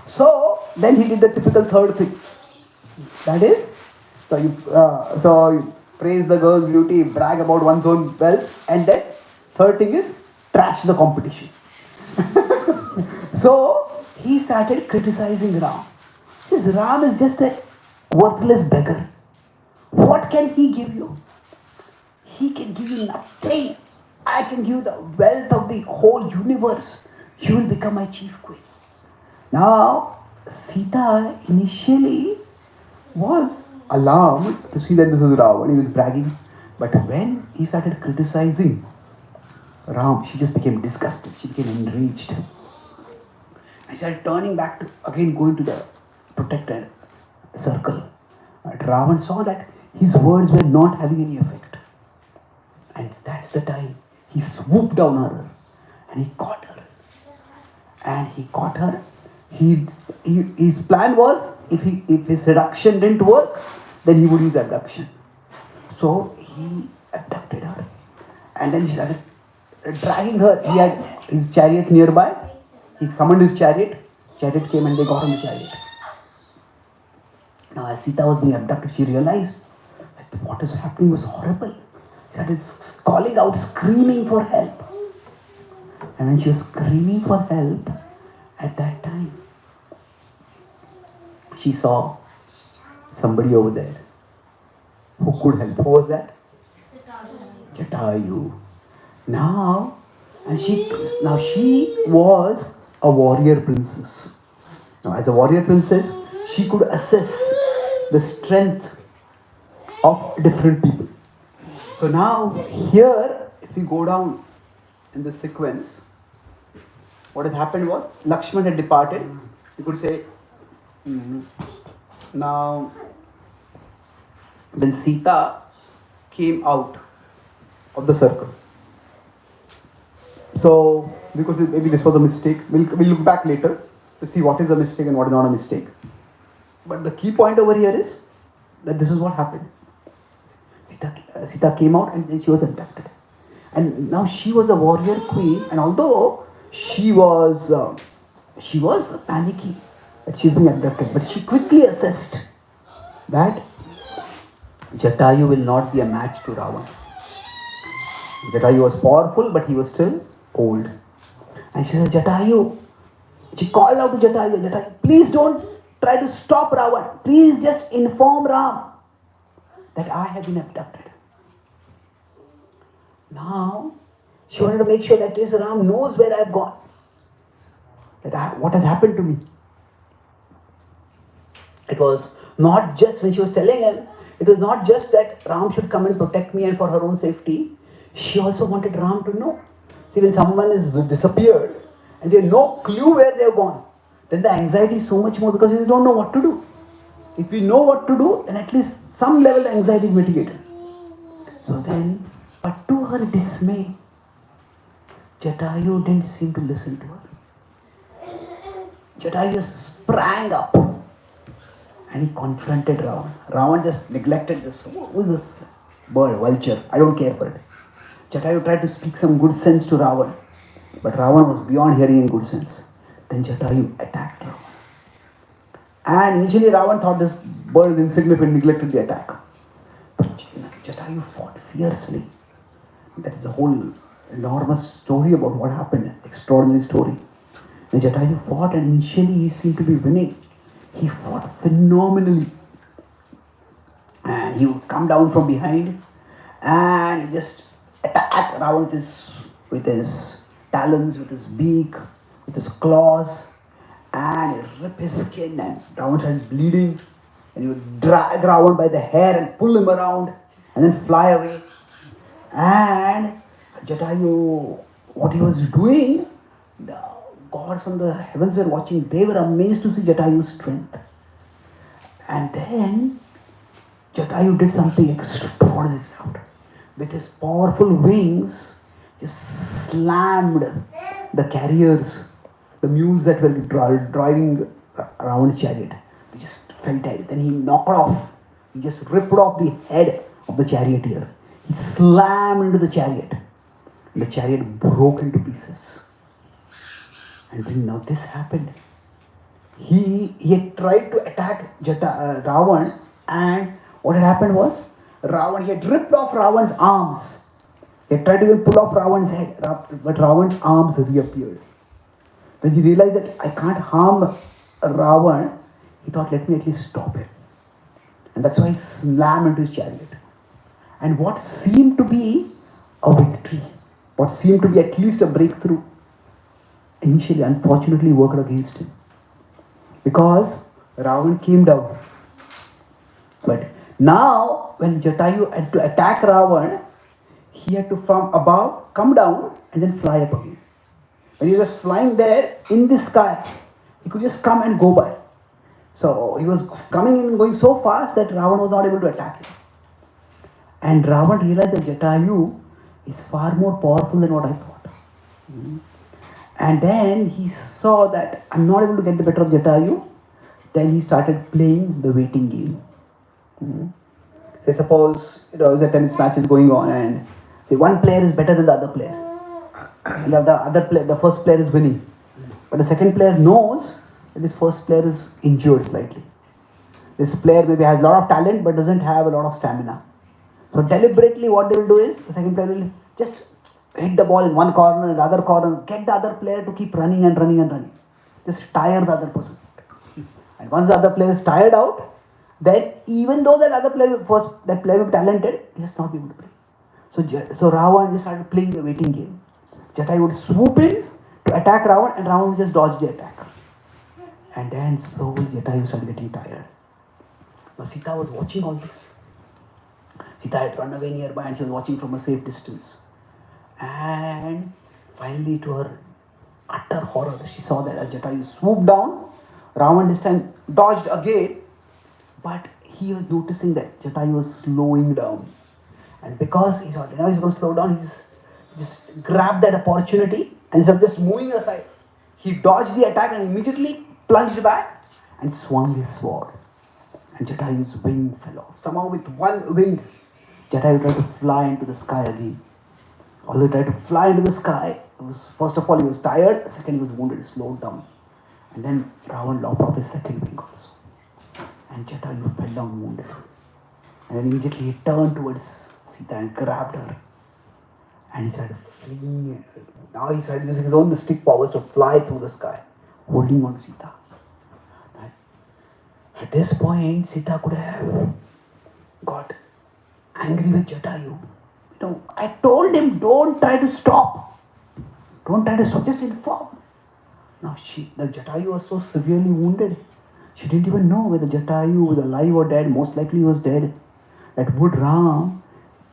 So then he did the typical third thing. That is, so you praise the girl's beauty, brag about one's own wealth, and then third thing is trash the competition. So he started criticizing Ram. This Ram is just a worthless beggar. What can he give you? He can give you nothing. I can give you the wealth of the whole universe. You will become my chief queen. Now, Sita initially was alarmed to see that this is Ram. He was bragging. But when he started criticizing Ram, she just became disgusted. She became enraged. And she started turning back to, again going to the protected circle. But Ravan saw that his words were not having any effect. And that's the time he swooped down on her and he caught her. And he caught her. His plan was, if his seduction didn't work, then he would use abduction. So he abducted her. And then he started dragging her. He had his chariot nearby. He summoned his chariot. Chariot came and they got on the chariot. Now as Sita was being abducted, she realized that what is happening was horrible. She started calling out, screaming for help. And when she was screaming for help, at that time, she saw somebody over there who could help. Who was that? Jatayu. Now she was a warrior princess. Now as a warrior princess, she could assess the strength of different people. So now here, if we go down in the sequence, what had happened was Lakshman had departed. You could say, now when Sita came out of the circle. So because maybe this was a mistake, we'll look back later to see what is a mistake and what is not a mistake. But the key point over here is that this is what happened. Sita came out and then she was abducted. And now she was a warrior queen, and although she was panicky that she's being abducted, but she quickly assessed that Jatayu will not be a match to Ravana. Jatayu was powerful, but he was still old. And she said, Jatayu, she called out to Jatayu, Jatayu, please don't try to stop Ravana. Please just inform Ram that I have been abducted. Now, she wanted to make sure that this Ram knows where I have gone. What has happened to me. It was not just when she was telling him, it was not just that Ram should come and protect me and for her own safety. She also wanted Ram to know. See, when someone is disappeared and they have no clue where they have gone, then the anxiety is so much more because you don't know what to do. If we know what to do, then at least some level the anxiety is mitigated. So then, but to her dismay, Jatayu didn't seem to listen to her. Jatayu sprang up and he confronted Ravan. Ravan just neglected this. Who is this bird, vulture? I don't care for it. Jatayu tried to speak some good sense to Ravan, but Ravan was beyond hearing in good sense. Then Jatayu attacked Ravan. And initially Ravan thought this bird is insignificant, neglected the attack. But Jatayu fought fiercely. That is the whole enormous story about what happened, extraordinary story. And Jatayu fought, and initially he seemed to be winning. He fought phenomenally. And he would come down from behind and just attack Ravan with his talons, with his beak, with his claws, and he'd rip his skin, and Ravan started bleeding. And he would drag Ravan by the hair and pull him around and then fly away. And Jatayu, what he was doing, the gods from the heavens were watching. They were amazed to see Jatayu's strength. And then Jatayu did something extraordinary. With his powerful wings, just slammed the carriers, the mules that were driving around his chariot. They just fell dead. Then he knocked off. He just ripped off the head of the charioteer. He slammed into the chariot. The chariot broke into pieces. And then now this happened. He had tried to attack Ravan, and what had happened was Ravan, he had ripped off Ravan's arms. He had tried to even pull off Ravan's head, but Ravan's arms reappeared. When he realized that I can't harm Ravan, he thought, let me at least stop him. And that's why he slammed into his chariot. And what seemed to be a victory, what seemed to be at least a breakthrough, initially unfortunately worked against him. Because Ravan came down. But now when Jatayu had to attack Ravan, he had to from above come down and then fly up again. When he was flying there in the sky, he could just come and go by. So he was coming in and going so fast that Ravan was not able to attack him. And Ravan realized that Jatayu is far more powerful than what I thought. And then he saw that I'm not able to get the better of Jatayu. Then he started playing the waiting game. Say suppose a tennis match is going on and the one player is better than the other player. The first player is winning. But the second player knows that this first player is injured slightly. This player maybe has a lot of talent but doesn't have a lot of stamina. So deliberately what they will do is, the second player will just hit the ball in one corner and the other corner, get the other player to keep running and running and running. Just tire the other person. And once the other player is tired out, then even though that player will be talented, he just not be able to play. So Ravan just started playing the waiting game. Jatayu would swoop in to attack Ravan and Ravan would just dodge the attack. And then slowly Jatayu started getting tired. Now Sita was watching all this. Sita had run away nearby and she was watching from a safe distance. And finally, to her utter horror, she saw that as Jatayu swooped down, Ravan this time dodged again, but he was noticing that Jatayu was slowing down. And because he saw now he's going to slow down, he's just grabbed that opportunity and instead of just moving aside, he dodged the attack and immediately plunged back and swung his sword. And Jatayu's wing fell off. Somehow with one wing, Jatayu tried to fly into the sky again. Although he tried to fly into the sky, first of all he was tired, second he was wounded, he slowed down. And then Ravan lopped off his second wing also. And Jatayu fell down wounded. And then immediately he turned towards Sita and grabbed her. And he started fleeing. Now he started using his own mystic powers to fly through the sky, holding on to Sita. Right? At this point, Sita could have got angry with Jatayu. I told him, don't try to stop. Don't try to stop, just inform. Now the Jatayu was so severely wounded. She didn't even know whether Jatayu was alive or dead. Most likely he was dead. That would Ram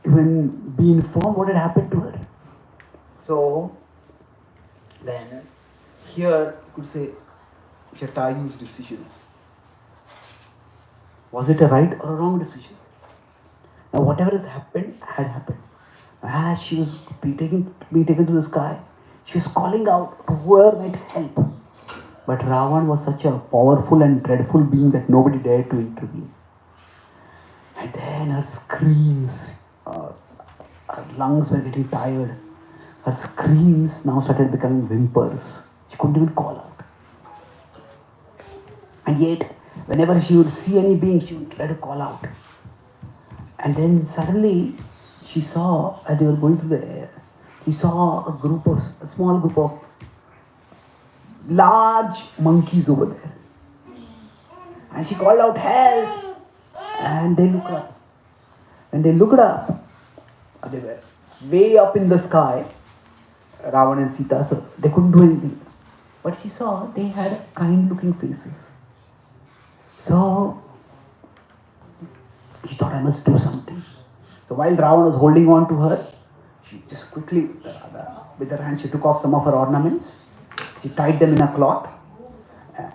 even be informed what had happened to her? So then here you could say Jatayu's decision. Was it a right or a wrong decision? Now whatever has happened had happened. As she was being taken to the sky, she was calling out to whoever might help. But Ravan was such a powerful and dreadful being that nobody dared to intervene. And then her screams, her lungs were getting tired. Her screams now started becoming whimpers. She couldn't even call out. And yet, whenever she would see any being, she would try to call out. And then suddenly, she saw, as they were going through the air, she saw a small group of large monkeys over there. And she called out, help! And they looked up. When they looked up, they were way up in the sky, Ravan and Sita, so they couldn't do anything. But she saw they had kind looking faces. So she thought, I must do something. So while Ravan was holding on to her, she just quickly, with her hand, she took off some of her ornaments. She tied them in a cloth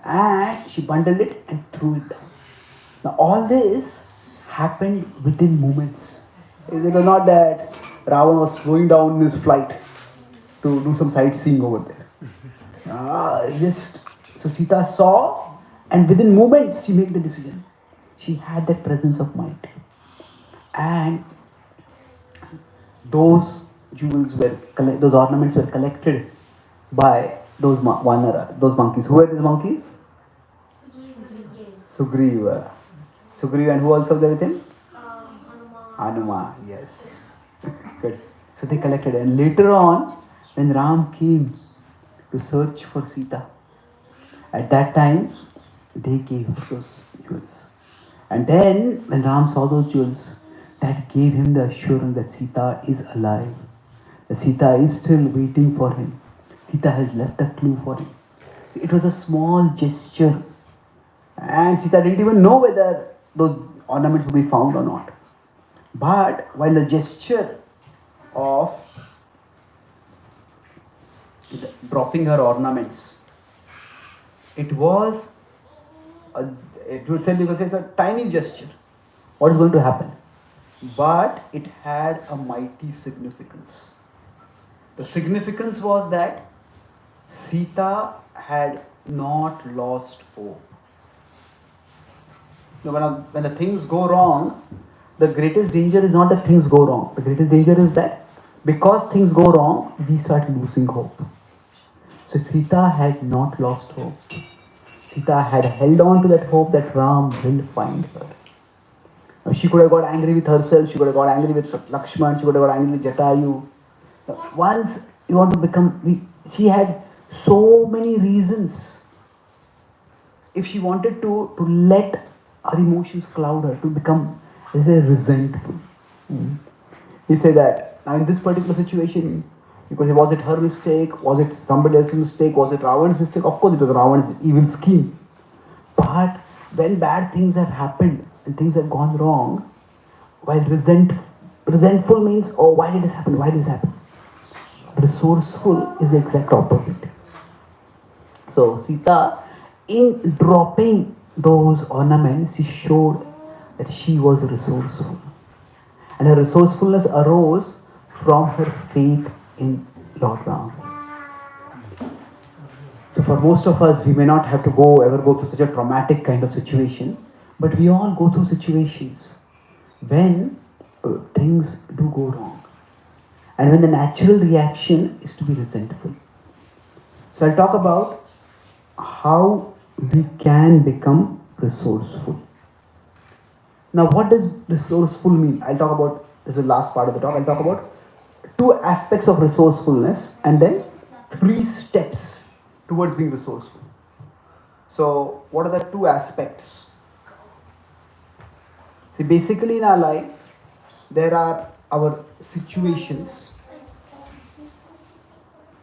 and she bundled it and threw it down. Now all this happened within moments. It was not that Ravan was slowing down his flight to do some sightseeing over there. So Sita saw, and within moments she made the decision. She had that presence of mind. And those those ornaments were collected by those monkeys. Who were these monkeys? Sugriva. Sugriva, and who also there with him? Hanuman, yes. Good. So they collected, and later on, when Ram came to search for Sita, at that time, they gave her those jewels. And then, when Ram saw those jewels, that gave him the assurance that Sita is alive, that Sita is still waiting for him. Sita has left a clue for him. It was a small gesture, and Sita didn't even know whether those ornaments would be found or not. But while the gesture of dropping her ornaments, it was it would say, because it's a tiny gesture, what is going to happen? But it had a mighty significance. The significance was that Sita had not lost hope. When the things go wrong, the greatest danger is not that things go wrong. The greatest danger is that because things go wrong, we start losing hope. So Sita had not lost hope. Sita had held on to that hope that Ram will find her. Now, she could have got angry with herself, she could have got angry with Lakshman, she could have got angry with Jatayu. Once you want to become, she had so many reasons. If she wanted to let her emotions cloud her, to become, resentful. He said that, now in this particular situation, because was it her mistake, was it somebody else's mistake, was it Ravan's mistake? Of course it was Ravan's evil scheme. But when bad things have happened and things have gone wrong, while resentful means, oh, why did this happen? Why did this happen? Resourceful is the exact opposite. So Sita, in dropping those ornaments, she showed that she was resourceful. And her resourcefulness arose from her faith in Lord Ram. So for most of us, we may not have to ever go through such a traumatic kind of situation, but we all go through situations when things do go wrong. And when the natural reaction is to be resentful. So I'll talk about how we can become resourceful. Now, what does resourceful mean? I'll talk about, this is the last part of the talk, I'll talk about 2 aspects of resourcefulness and then 3 steps towards being resourceful. So, what are the 2 aspects? See, basically in our life, there are our situations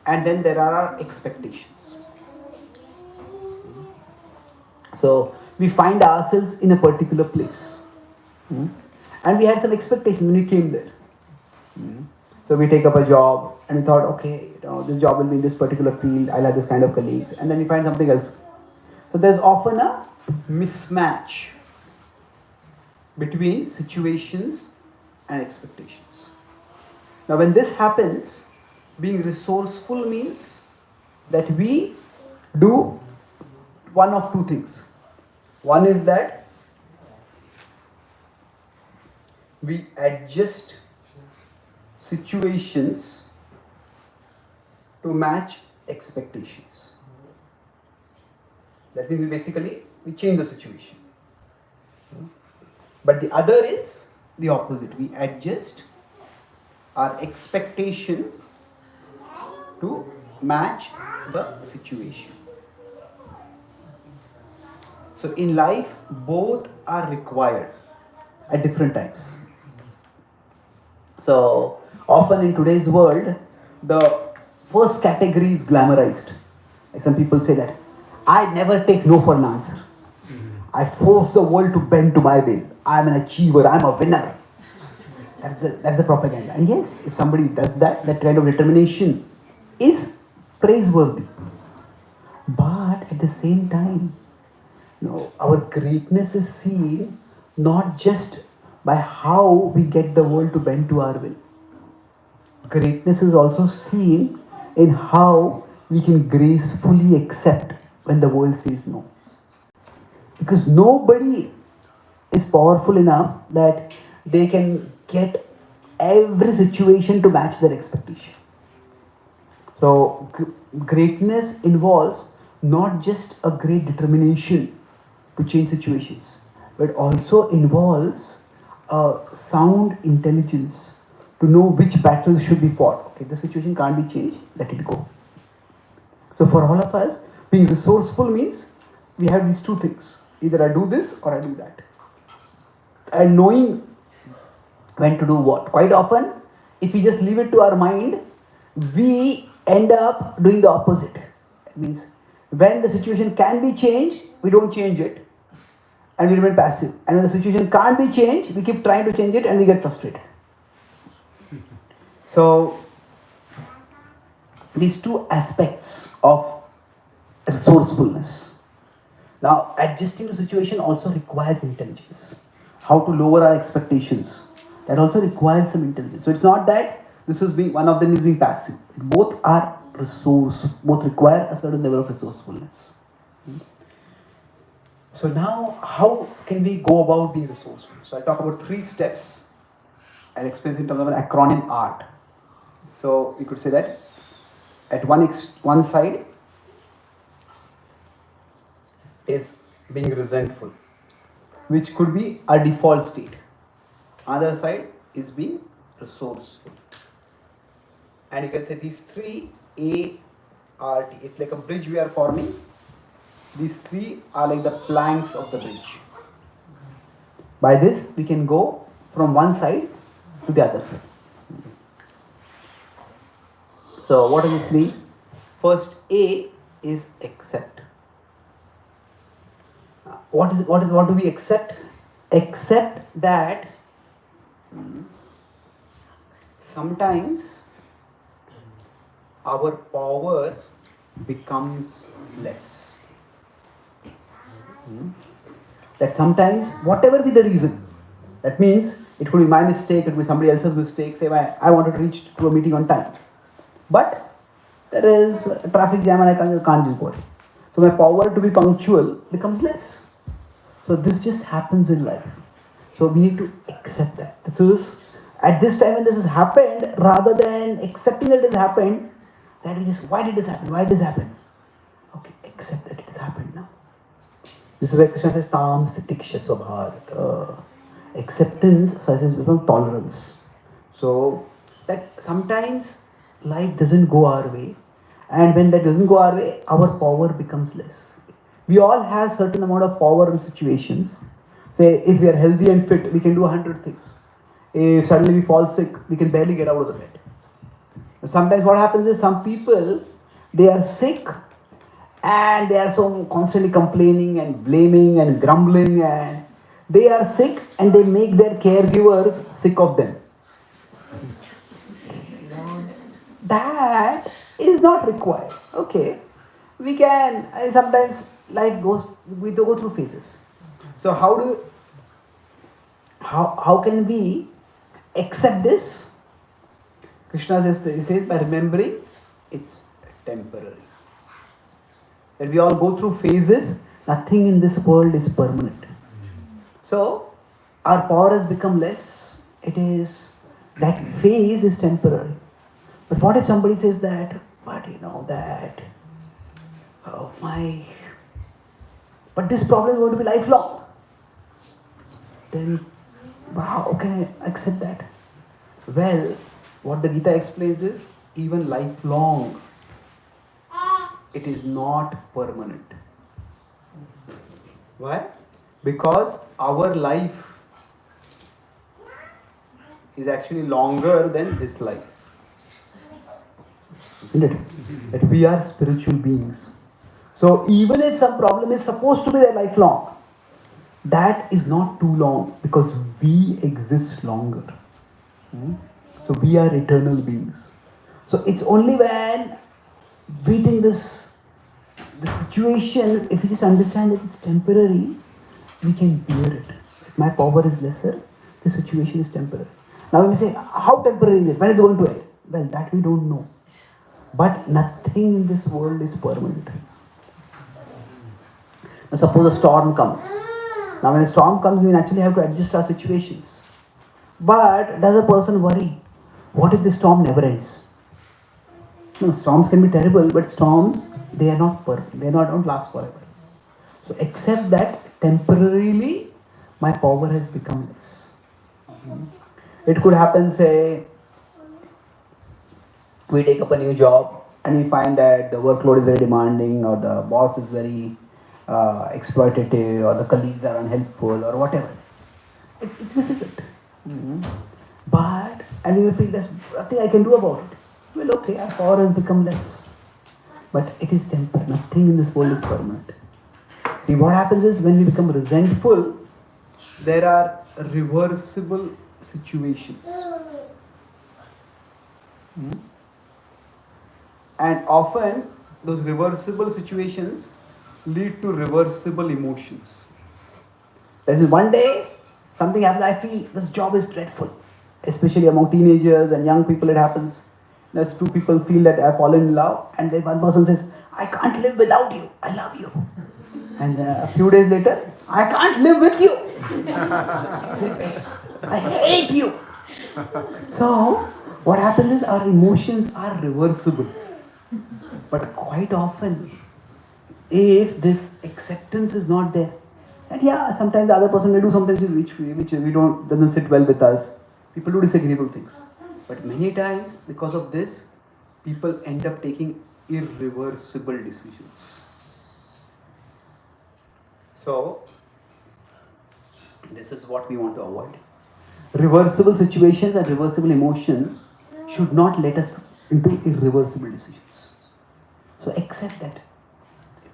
and then there are our expectations. So, we find ourselves in a particular place. And we had some expectations when we came there. So we take up a job and we thought, okay, this job will be in this particular field, I'll have this kind of colleagues, and then we find something else. So there's often a mismatch between situations and expectations. Now when this happens, being resourceful means that we do one of 2 things. One is that we adjust situations to match expectations. That means we change the situation. But the other is the opposite. We adjust our expectation to match the situation. So in life, both are required at different times. So often in today's world, the first category is glamorized. Like some people say that, I never take no for an answer. I force the world to bend to my will. I'm an achiever, I'm a winner. That's the propaganda. And yes, if somebody does that kind of determination is praiseworthy. But at the same time, our greatness is seen not just by how we get the world to bend to our will. Greatness is also seen in how we can gracefully accept when the world says no. Because nobody is powerful enough that they can get every situation to match their expectation. So greatness involves not just a great determination to change situations, but also involves a sound intelligence to know which battles should be fought. Okay, the situation can't be changed, let it go. So for all of us, being resourceful means we have these 2 things. Either I do this or I do that. And knowing when to do what. Quite often, if we just leave it to our mind, we end up doing the opposite. It means when the situation can be changed, we don't change it and we remain passive. And when the situation can't be changed, we keep trying to change it and we get frustrated. So these 2 aspects of resourcefulness. Now, adjusting to situation also requires intelligence. How to lower our expectations. That also requires some intelligence. So it's not that one of them is being passive. Both are both require a certain level of resourcefulness. So now, how can we go about being resourceful? So I talk about 3 steps. I'll explain in terms of an acronym ART. So you could say that at one side is being resentful, which could be a default state. Other side is being resourceful. And you can say these 3 ART. It's like a bridge we are forming. These 3 are like the planks of the bridge. By this, we can go from one side to the other side. So, what are these 3? First, A is accept. What do we accept? Accept that sometimes our power becomes less. That sometimes, whatever be the reason, that means it could be my mistake, it could be somebody else's mistake. Say I wanted to reach to a meeting on time, but there is a traffic jam and I can't just go. So my power to be punctual becomes less. So this just happens in life. So we need to accept that. This is at this time when this has happened, rather than accepting that it has happened, that we just, why did this happen? Why did this happen? Okay, accept that it has happened now. This is where Krishna says, Tam Sitiksha Svabharata. Acceptance such as become tolerance. So that sometimes life doesn't go our way, and when that doesn't go our way, our power becomes less. We all have certain amount of power in situations. Say if we are healthy and fit, we can do 100 things. If suddenly we fall sick, we can barely get out of the bed. Sometimes what happens is some people, they are sick and they are so constantly complaining and blaming and grumbling, and they are sick and they make their caregivers sick of them. That is not required. Okay, we can sometimes life goes, we go through phases. So how can we accept this? Krishna says by remembering it's temporary. That we all go through phases. Nothing in this world is permanent. So our power has become less. It is, that phase is temporary. But what if somebody says that, but but this problem is going to be lifelong? Then how can I accept that? Well, what the Gita explains is, even lifelong, it is not permanent. Why? Because our life is actually longer than this life. Isn't it? That we are spiritual beings. So even if some problem is supposed to be there lifelong, that is not too long, because we exist longer. So we are eternal beings. So it's only when we think the situation, if we just understand that it's temporary, we can bear it. If my power is lesser, the situation is temporary. Now when we say, how temporary is it? When is it going to end? Well, that we don't know. But nothing in this world is permanent. Now suppose a storm comes. Now when a storm comes, we naturally have to adjust our situations. But does a person worry? What if the storm never ends? No, storms can be terrible, but storms, they are not permanent. They don't last forever. So accept that temporarily my power has become less. It could happen, say, we take up a new job and we find that the workload is very demanding, or the boss is very exploitative, or the colleagues are unhelpful, or whatever. It's difficult. But, and we will feel there's nothing I can do about it. Well, okay, our power has become less. But it is temporary. Nothing in this world is permanent. See, what happens is, when we become resentful, there are reversible situations. And often, those reversible situations lead to reversible emotions. That is, one day, something happens, I feel this job is dreadful. Especially among teenagers and young people, it happens. There's two people feel that I've fallen in love, and then one person says, I can't live without you, I love you. And a few days later, I can't live with you. I hate you. So, what happens is, our emotions are reversible. But quite often, if this acceptance is not there, and sometimes the other person may do something which we don't, doesn't sit well with us. People do disagreeable things. But many times, because of this, people end up taking irreversible decisions. So, this is what we want to avoid. Reversible situations and reversible emotions should not let us into irreversible decisions. So accept that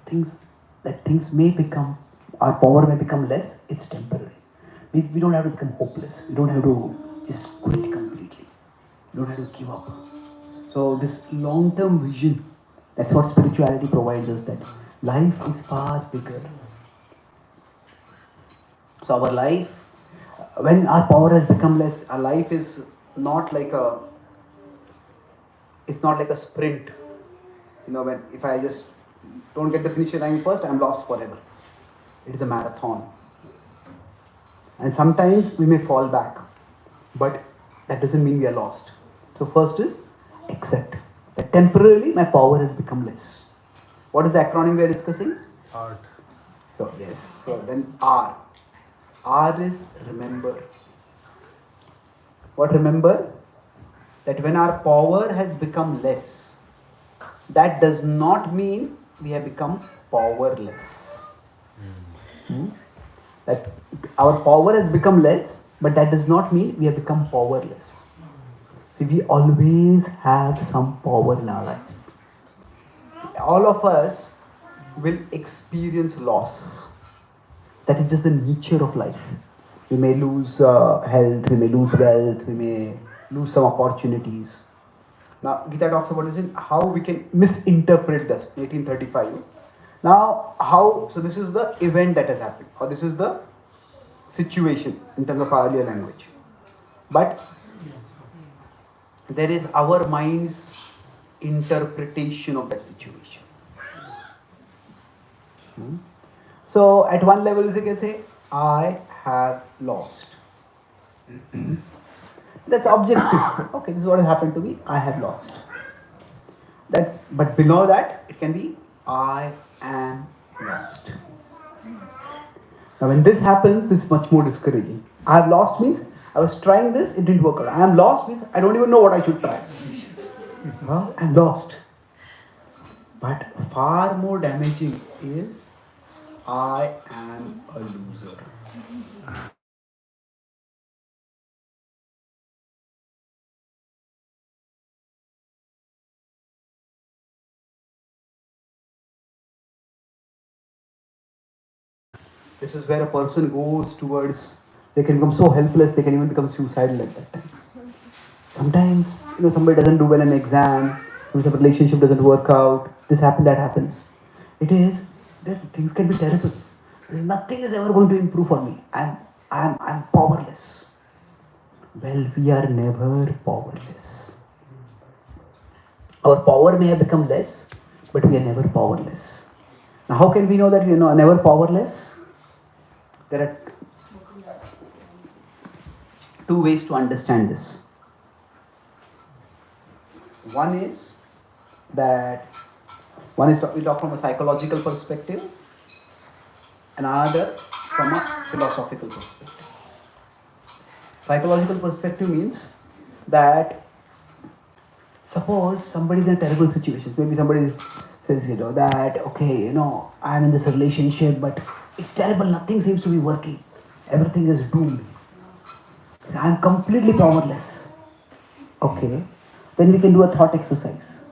things may become our power may become less, it's temporary. We don't have to become hopeless. We don't have to just quit completely. We don't have to give up. So this long-term vision, that's what spirituality provides us, that life is far bigger. So our life, when our power has become less, our life is not like a, it's not like a sprint. When if I just don't get the finish line first, I'm lost forever. It is a marathon. And sometimes we may fall back, but that doesn't mean we are lost. So first is accept that temporarily my power has become less. What is the acronym we are discussing? Art. So yes, so then R. R is remember. What remember? That when our power has become less, that does not mean we have become powerless. That our power has become less, but that does not mean we have become powerless. See, we always have some power in our life. All of us will experience loss. That is just the nature of life. We may lose health, we may lose wealth, we may lose some opportunities. Now, Gita talks about this in how we can misinterpret this, 1835. Now, so this is the event that has happened, or this is the situation in terms of our earlier language. But there is our mind's interpretation of that situation. So, at one level, you can say, I have lost. That's objective. Okay, this is what has happened to me. I have lost. But below that, it can be I am lost. Now, when this happens, this is much more discouraging. I have lost means I was trying this, it didn't work out. I am lost means I don't even know what I should try. Well, I'm lost. But far more damaging is I am a loser. This is where a person goes towards, they can become so helpless, they can even become suicidal at that time. Sometimes, somebody doesn't do well in an exam, the relationship doesn't work out, this happens, that happens. Things can be terrible. Nothing is ever going to improve for me. I'm powerless. Well, we are never powerless. Our power may have become less, but we are never powerless. Now, how can we know that we are never powerless? There are two ways to understand this. One is we talk from a psychological perspective, and another from a philosophical perspective. Psychological perspective means that suppose somebody is in a terrible situation. Maybe somebody says, that, okay, I'm in this relationship, but it's terrible, nothing seems to be working. Everything is doomed. I'm completely powerless. Okay, then we can do a thought exercise.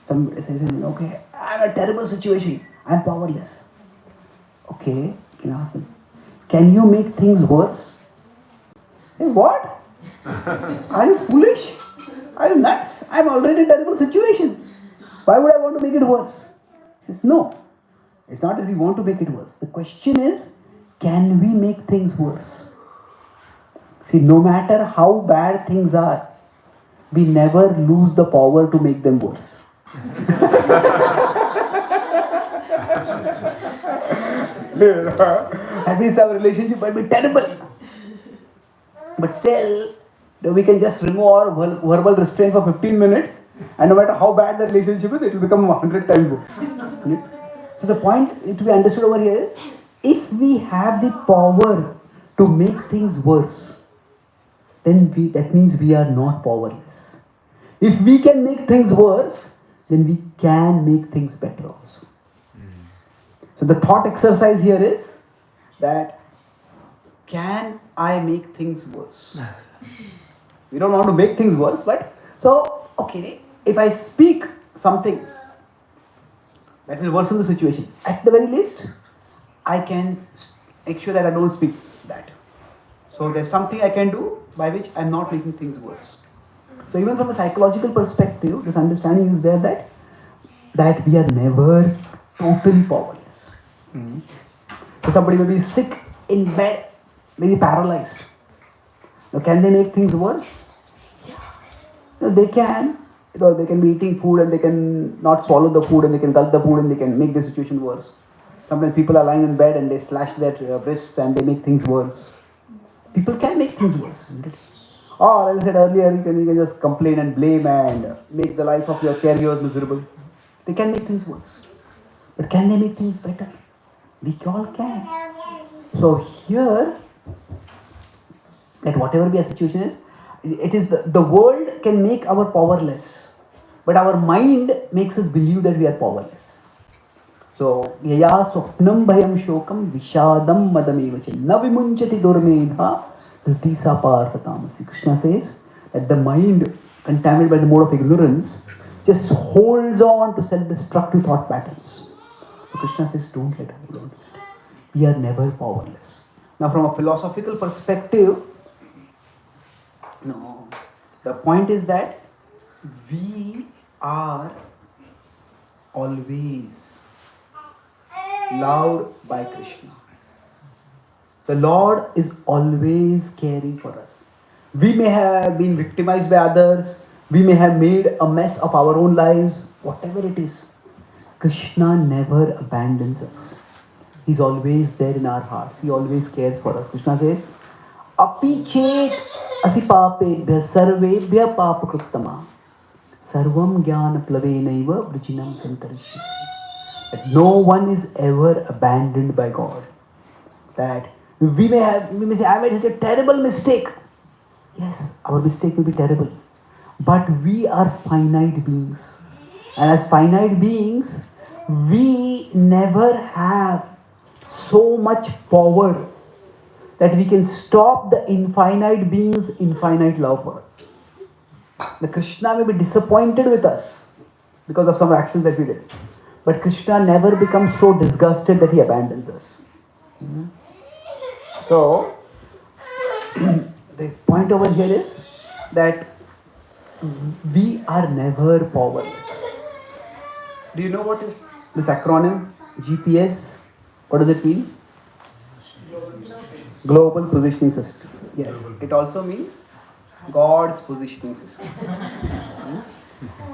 Somebody says, okay, I'm in a terrible situation, I'm powerless. Okay, you can ask them, can you make things worse? Hey, what? Are you foolish? Are you nuts? I'm already in a terrible situation. Why would I want to make it worse? He says, no. It's not that we want to make it worse. The question is, can we make things worse? See, no matter how bad things are, we never lose the power to make them worse. At least our relationship might be terrible. But still, we can just remove our verbal restraint for 15 minutes, and no matter how bad the relationship is, it will become 100 times worse. So the point to be understood over here is, if we have the power to make things worse, then that means we are not powerless. If we can make things worse, then we can make things better also. So the thought exercise here is that, can I make things worse? We don't want to make things worse, but so, okay, if I speak something that will worsen the situation, at the very least, I can make sure that I don't speak that. So there's something I can do by which I'm not making things worse. So even from a psychological perspective, this understanding is there that we are never totally powerless. So somebody may be sick in bed, maybe paralyzed. Now can they make things worse? No, they can. They can be eating food and they can not swallow the food and they can gulp the food and they can make the situation worse. Sometimes people are lying in bed and they slash their wrists and they make things worse. People can make things worse, isn't it? Or as I said earlier, you can just complain and blame and make the life of your carriers miserable. They can make things worse. But can they make things better? We all can. So here, that whatever be a situation is, it is the world can make our powerless. But our mind makes us believe that we are powerless. So, yaya swapnam bhayam shokam vishadam madamevacha na vimunchati durmedha dhriti sapartha tamasi. Krishna says that the mind, contaminated by the mode of ignorance, just holds on to self-destructive thought patterns. So Krishna says, don't let her alone. We are never powerless. Now, from a philosophical perspective, no, the point is that we are always loved by Krishna. The Lord is always caring for us. We may have been victimized by others, we may have made a mess of our own lives, whatever it is. Krishna never abandons us. He's always there in our hearts. He always cares for us. Krishna says, Api chet asipapebhya sarvebhya papakruttama sarvam jnana plavenaiva vrijinam santarishyasi. That no one is ever abandoned by God. That we may say, I made such a terrible mistake. Yes, our mistake will be terrible. But we are finite beings. And as finite beings, we never have so much power that we can stop the infinite being's infinite love for us. The Krishna may be disappointed with us because of some actions that we did. But Krishna never becomes so disgusted that he abandons us. So, the point over here is that we are never powerless. Do you know what is this acronym? GPS? What does it mean? Global Positioning System. Yes, it also means God's positioning system.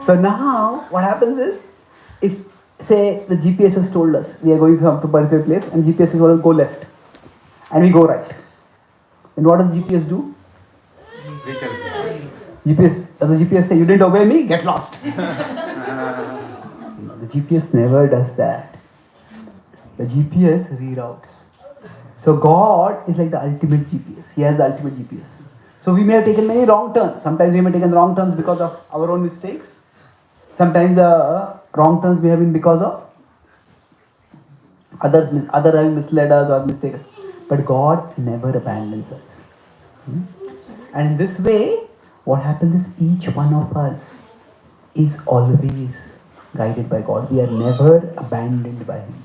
So now, what happens is, if say the GPS has told us we are going to a particular place and GPS is going to go left and we go right, then what does GPS do? The GPS say, you didn't obey me, get lost. The GPS never does that. The GPS reroutes. So God is like the ultimate GPS. He has the ultimate GPS. So we may have taken many wrong turns. Sometimes we may have taken wrong turns because of our own mistakes. Sometimes the wrong turns may have been because of others having misled us or mistaken. But God never abandons us. And in this way, what happens is each one of us is always guided by God. We are never abandoned by Him.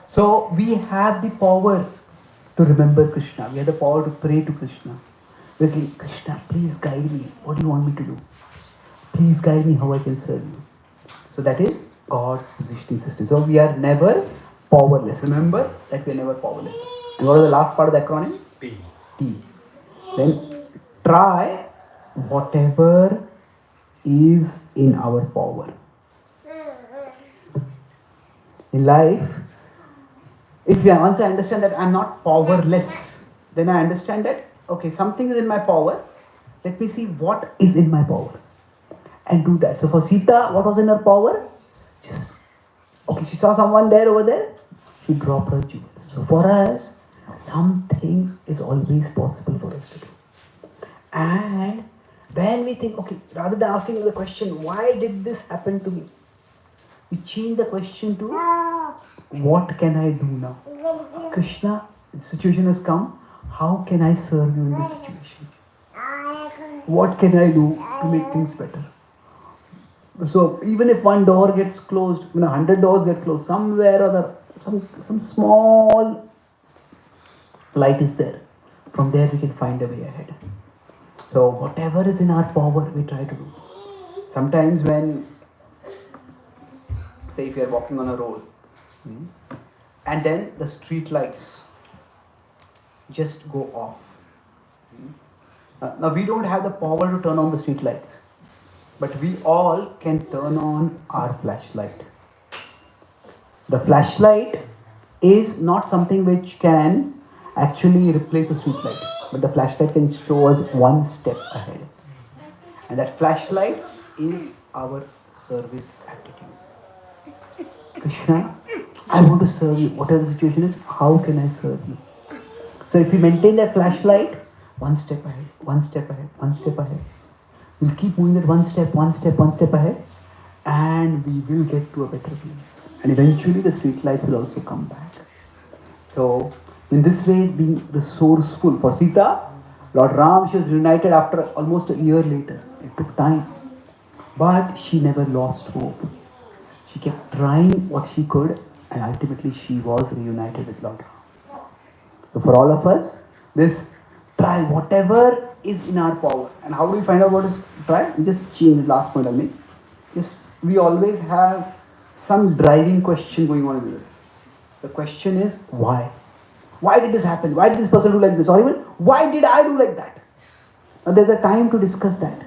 So we have the power to remember Krishna. We have the power to pray to Krishna. We say, Krishna, please guide me. What do you want me to do? Please guide me how I can serve you. So that is God's positioning system. So we are never powerless. Remember that we are never powerless. And what is the last part of the acronym? T. Then try whatever is in our power. In life, once I understand that I'm not powerless, then I understand that, okay, something is in my power. Let me see what is in my power and do that. So for Sita, what was in her power? She saw someone over there, she dropped her jewels. So for us, something is always possible for us to do. And when we think, okay, rather than asking the question, why did this happen to me? We change the question to, what can I do now? Krishna, the situation has come. How can I serve you in this situation? What can I do to make things better? So even if one door gets closed, 100 doors get closed, somewhere or other, some small light is there. From there we can find a way ahead. So whatever is in our power, we try to do. Sometimes when, say if you are walking on a road, and then the street lights just go off. Now we don't have the power to turn on the street lights, but we all can turn on our flashlight. The flashlight is not something which can actually replace the street light, but the flashlight can show us one step ahead. And that flashlight is our service attitude. Krishna, I want to serve you. Whatever the situation is, how can I serve you? So if we maintain that flashlight, one step ahead, one step ahead, one step ahead. We'll keep moving that one step ahead, and we will get to a better place. And eventually the street lights will also come back. So in this way, being resourceful. For Sita, Lord Ram, she was reunited after almost a year later. It took time. But she never lost hope. She kept trying what she could, and ultimately she was reunited with Lord Ram. So for all of us, this try whatever is in our power. And how do we find out what is try? We just change the last point I made. Just we always have some driving question going on in this. The question is why? Why did this happen? Why did this person do like this? Or even why did I do like that? Now there's a time to discuss that.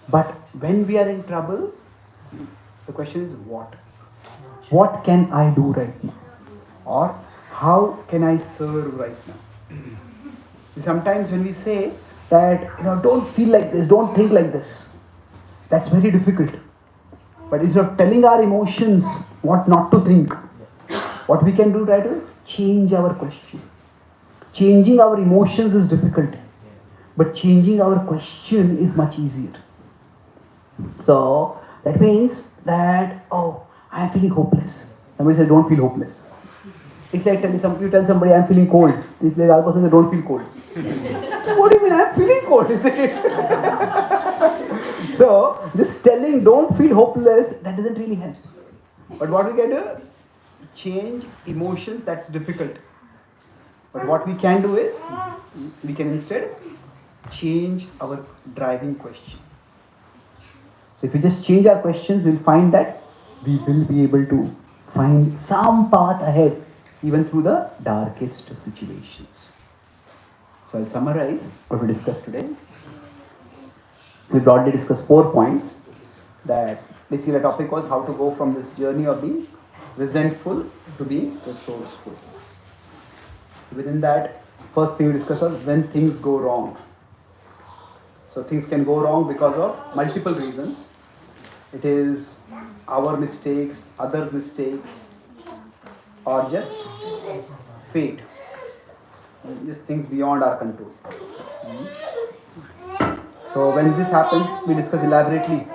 But when we are in trouble, the question is what? What can I do right now? Or how can I serve right now? Sometimes when we say that, don't feel like this, don't think like this, that's very difficult. But instead of telling our emotions what not to think, what we can do right is change our question. Changing our emotions is difficult, but changing our question is much easier. So that means that, I am feeling hopeless. Somebody says, don't feel hopeless. It's like you tell somebody, I'm feeling cold. It's like the other person says, don't feel cold. What do you mean, I'm feeling cold? So, this telling, don't feel hopeless, that doesn't really help. But what we can do? Change emotions, that's difficult. But what we can do is, we can instead change our driving question. So if we just change our questions, we'll find that we will be able to find some path ahead, even through the darkest of situations. So I'll summarize what we discussed today. We broadly discussed 4 points. That basically the topic was how to go from this journey of being resentful to being resourceful. Within that, first thing we discussed was when things go wrong. So things can go wrong because of multiple reasons. It is our mistakes, others' mistakes, or just fate. Just things beyond our control. So when this happened, we discussed elaborately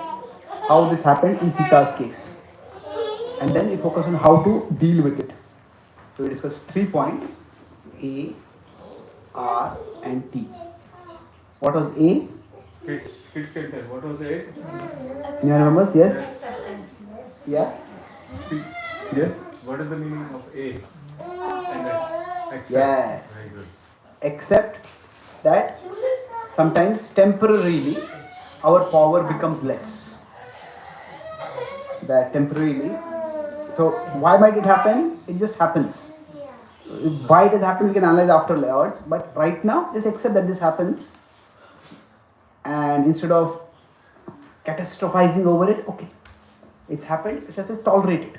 how this happened in Sita's case. And then we focus on how to deal with it. So we discussed 3 points: A, R, and T. What was A? Fixed statement. What was A? Anyone remembers? Yes? Yeah? Yes. What is the meaning of A? And accept. Yes. Very good. Except that sometimes temporarily our power becomes less. That temporarily. So why might it happen? It just happens. Why it has happened we can analyze afterwards. But right now, just accept that this happens. And instead of catastrophizing over it, okay, it's happened, just tolerate it.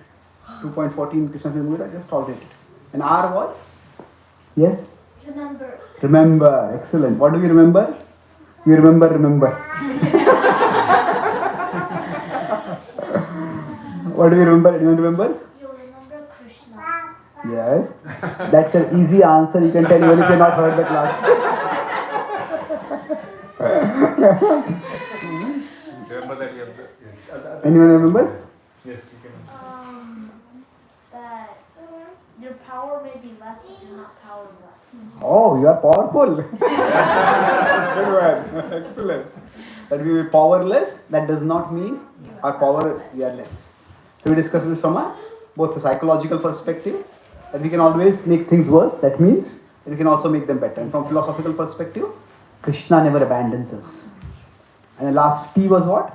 2.14 Krishna says, just tolerate it. And R was? Yes? Remember. Remember. Excellent. What do we remember? You remember. What do we remember? Anyone remembers? You remember Krishna. Yes. That's an easy answer. You can tell even if you have not heard the class. Remember that you have the, yes. Anyone remembers? Yes, you can. That your power may be less, but you're not powerless. Oh, you are powerful. Good one. Excellent. That we be powerless, that does not mean our power we are less. So we discussed this from both a psychological perspective that we can always make things worse, that means that we can also make them better. And from philosophical perspective, Krishna never abandons us. And the last T was what?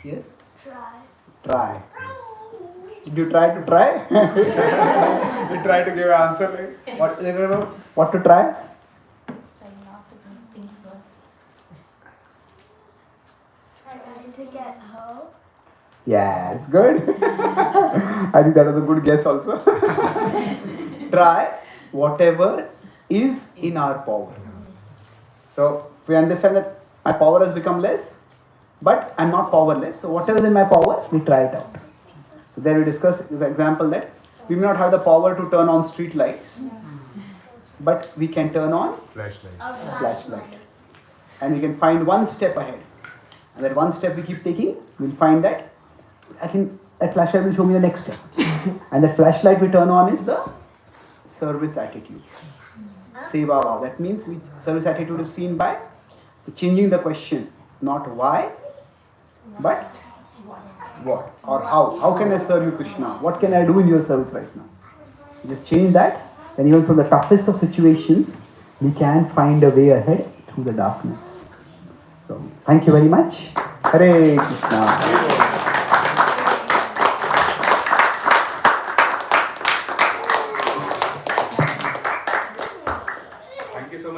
Yes? Try. Try. Did you try to try? You try to give an answer. Like, what to try? Try not to make things worse. Try to get hope. Yes, good. I think that was a good guess also. Try whatever is in our power. So we understand that my power has become less, but I'm not powerless. So whatever is in my power, we try it out. So there we discuss the example that we may not have the power to turn on street lights, but we can turn on flashlight. And we can find one step ahead. And that one step we keep taking, we'll find that that flashlight will show me the next step. And the flashlight we turn on is the service attitude. Seva Bhava. That means service attitude is seen by changing the question, not why, but what or how. How can I serve you, Krishna? What can I do in your service right now? Just change that, then even from the toughest of situations, we can find a way ahead through the darkness. So, thank you very much. Hare Krishna.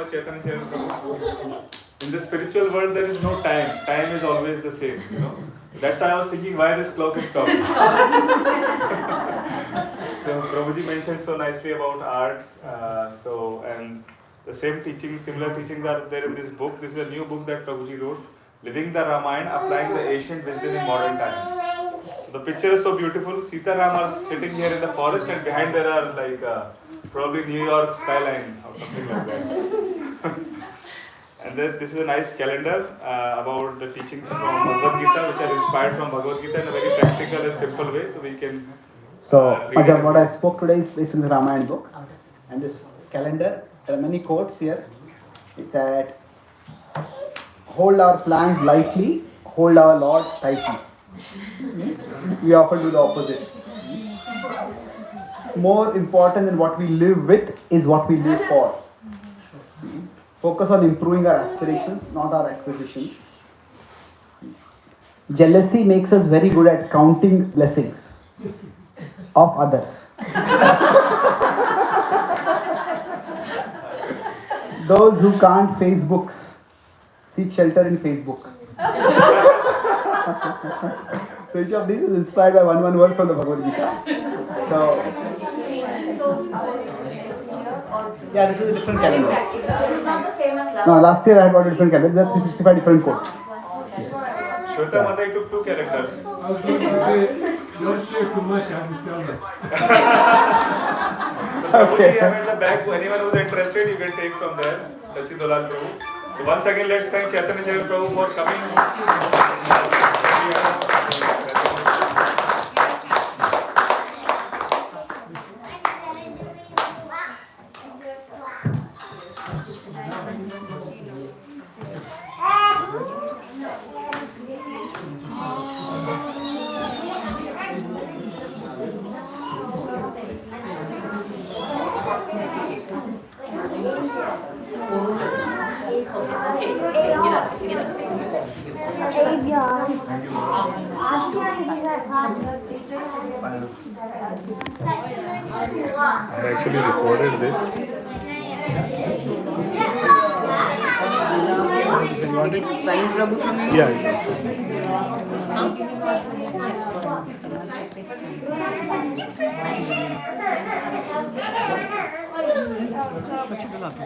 Chaitanya Charan Prabhu. In the spiritual world, there is no time. Time is always the same, you know. That's why I was thinking why this clock is stopped. So Prabhuji mentioned so nicely about art. And the same teachings, similar teachings are there in this book. This is a new book that Prabhuji wrote, Living the Ramayana, Applying the Ancient Wisdom in Modern Times. So the picture is so beautiful. Sita Ram are sitting here in the forest, and behind there are like probably New York skyline or something like that. And then this is a nice calendar about the teachings from Bhagavad Gita, which are inspired from Bhagavad Gita in a very practical and simple way, so we can. What I spoke today is based on the Ramayan book, and this calendar. There are many quotes here. It's that hold our plans lightly, hold our Lord tightly. We often do the opposite. More important than what we live with is what we live for. Focus on improving our aspirations, not our acquisitions. Jealousy makes us very good at counting blessings of others. Those who can't face books seek shelter in Facebook. So each of these is inspired by one word from the Bhagavad Gita. Yeah, this is a different calendar. It's not the same as last. No, last year I had got a different calendar. There are 365 different quotes. Shweta Mata took 2 calendars. I was going to say, don't share too much, I will sell them. So Prabhuji have at the back, anyone who is interested, you can take from there. Sachin Dolal Prabhu. So once again, let's thank Chaitanya Charan Prabhu for coming. I actually recorded this. Sign Prabhu from you? Yeah. Such a good luck.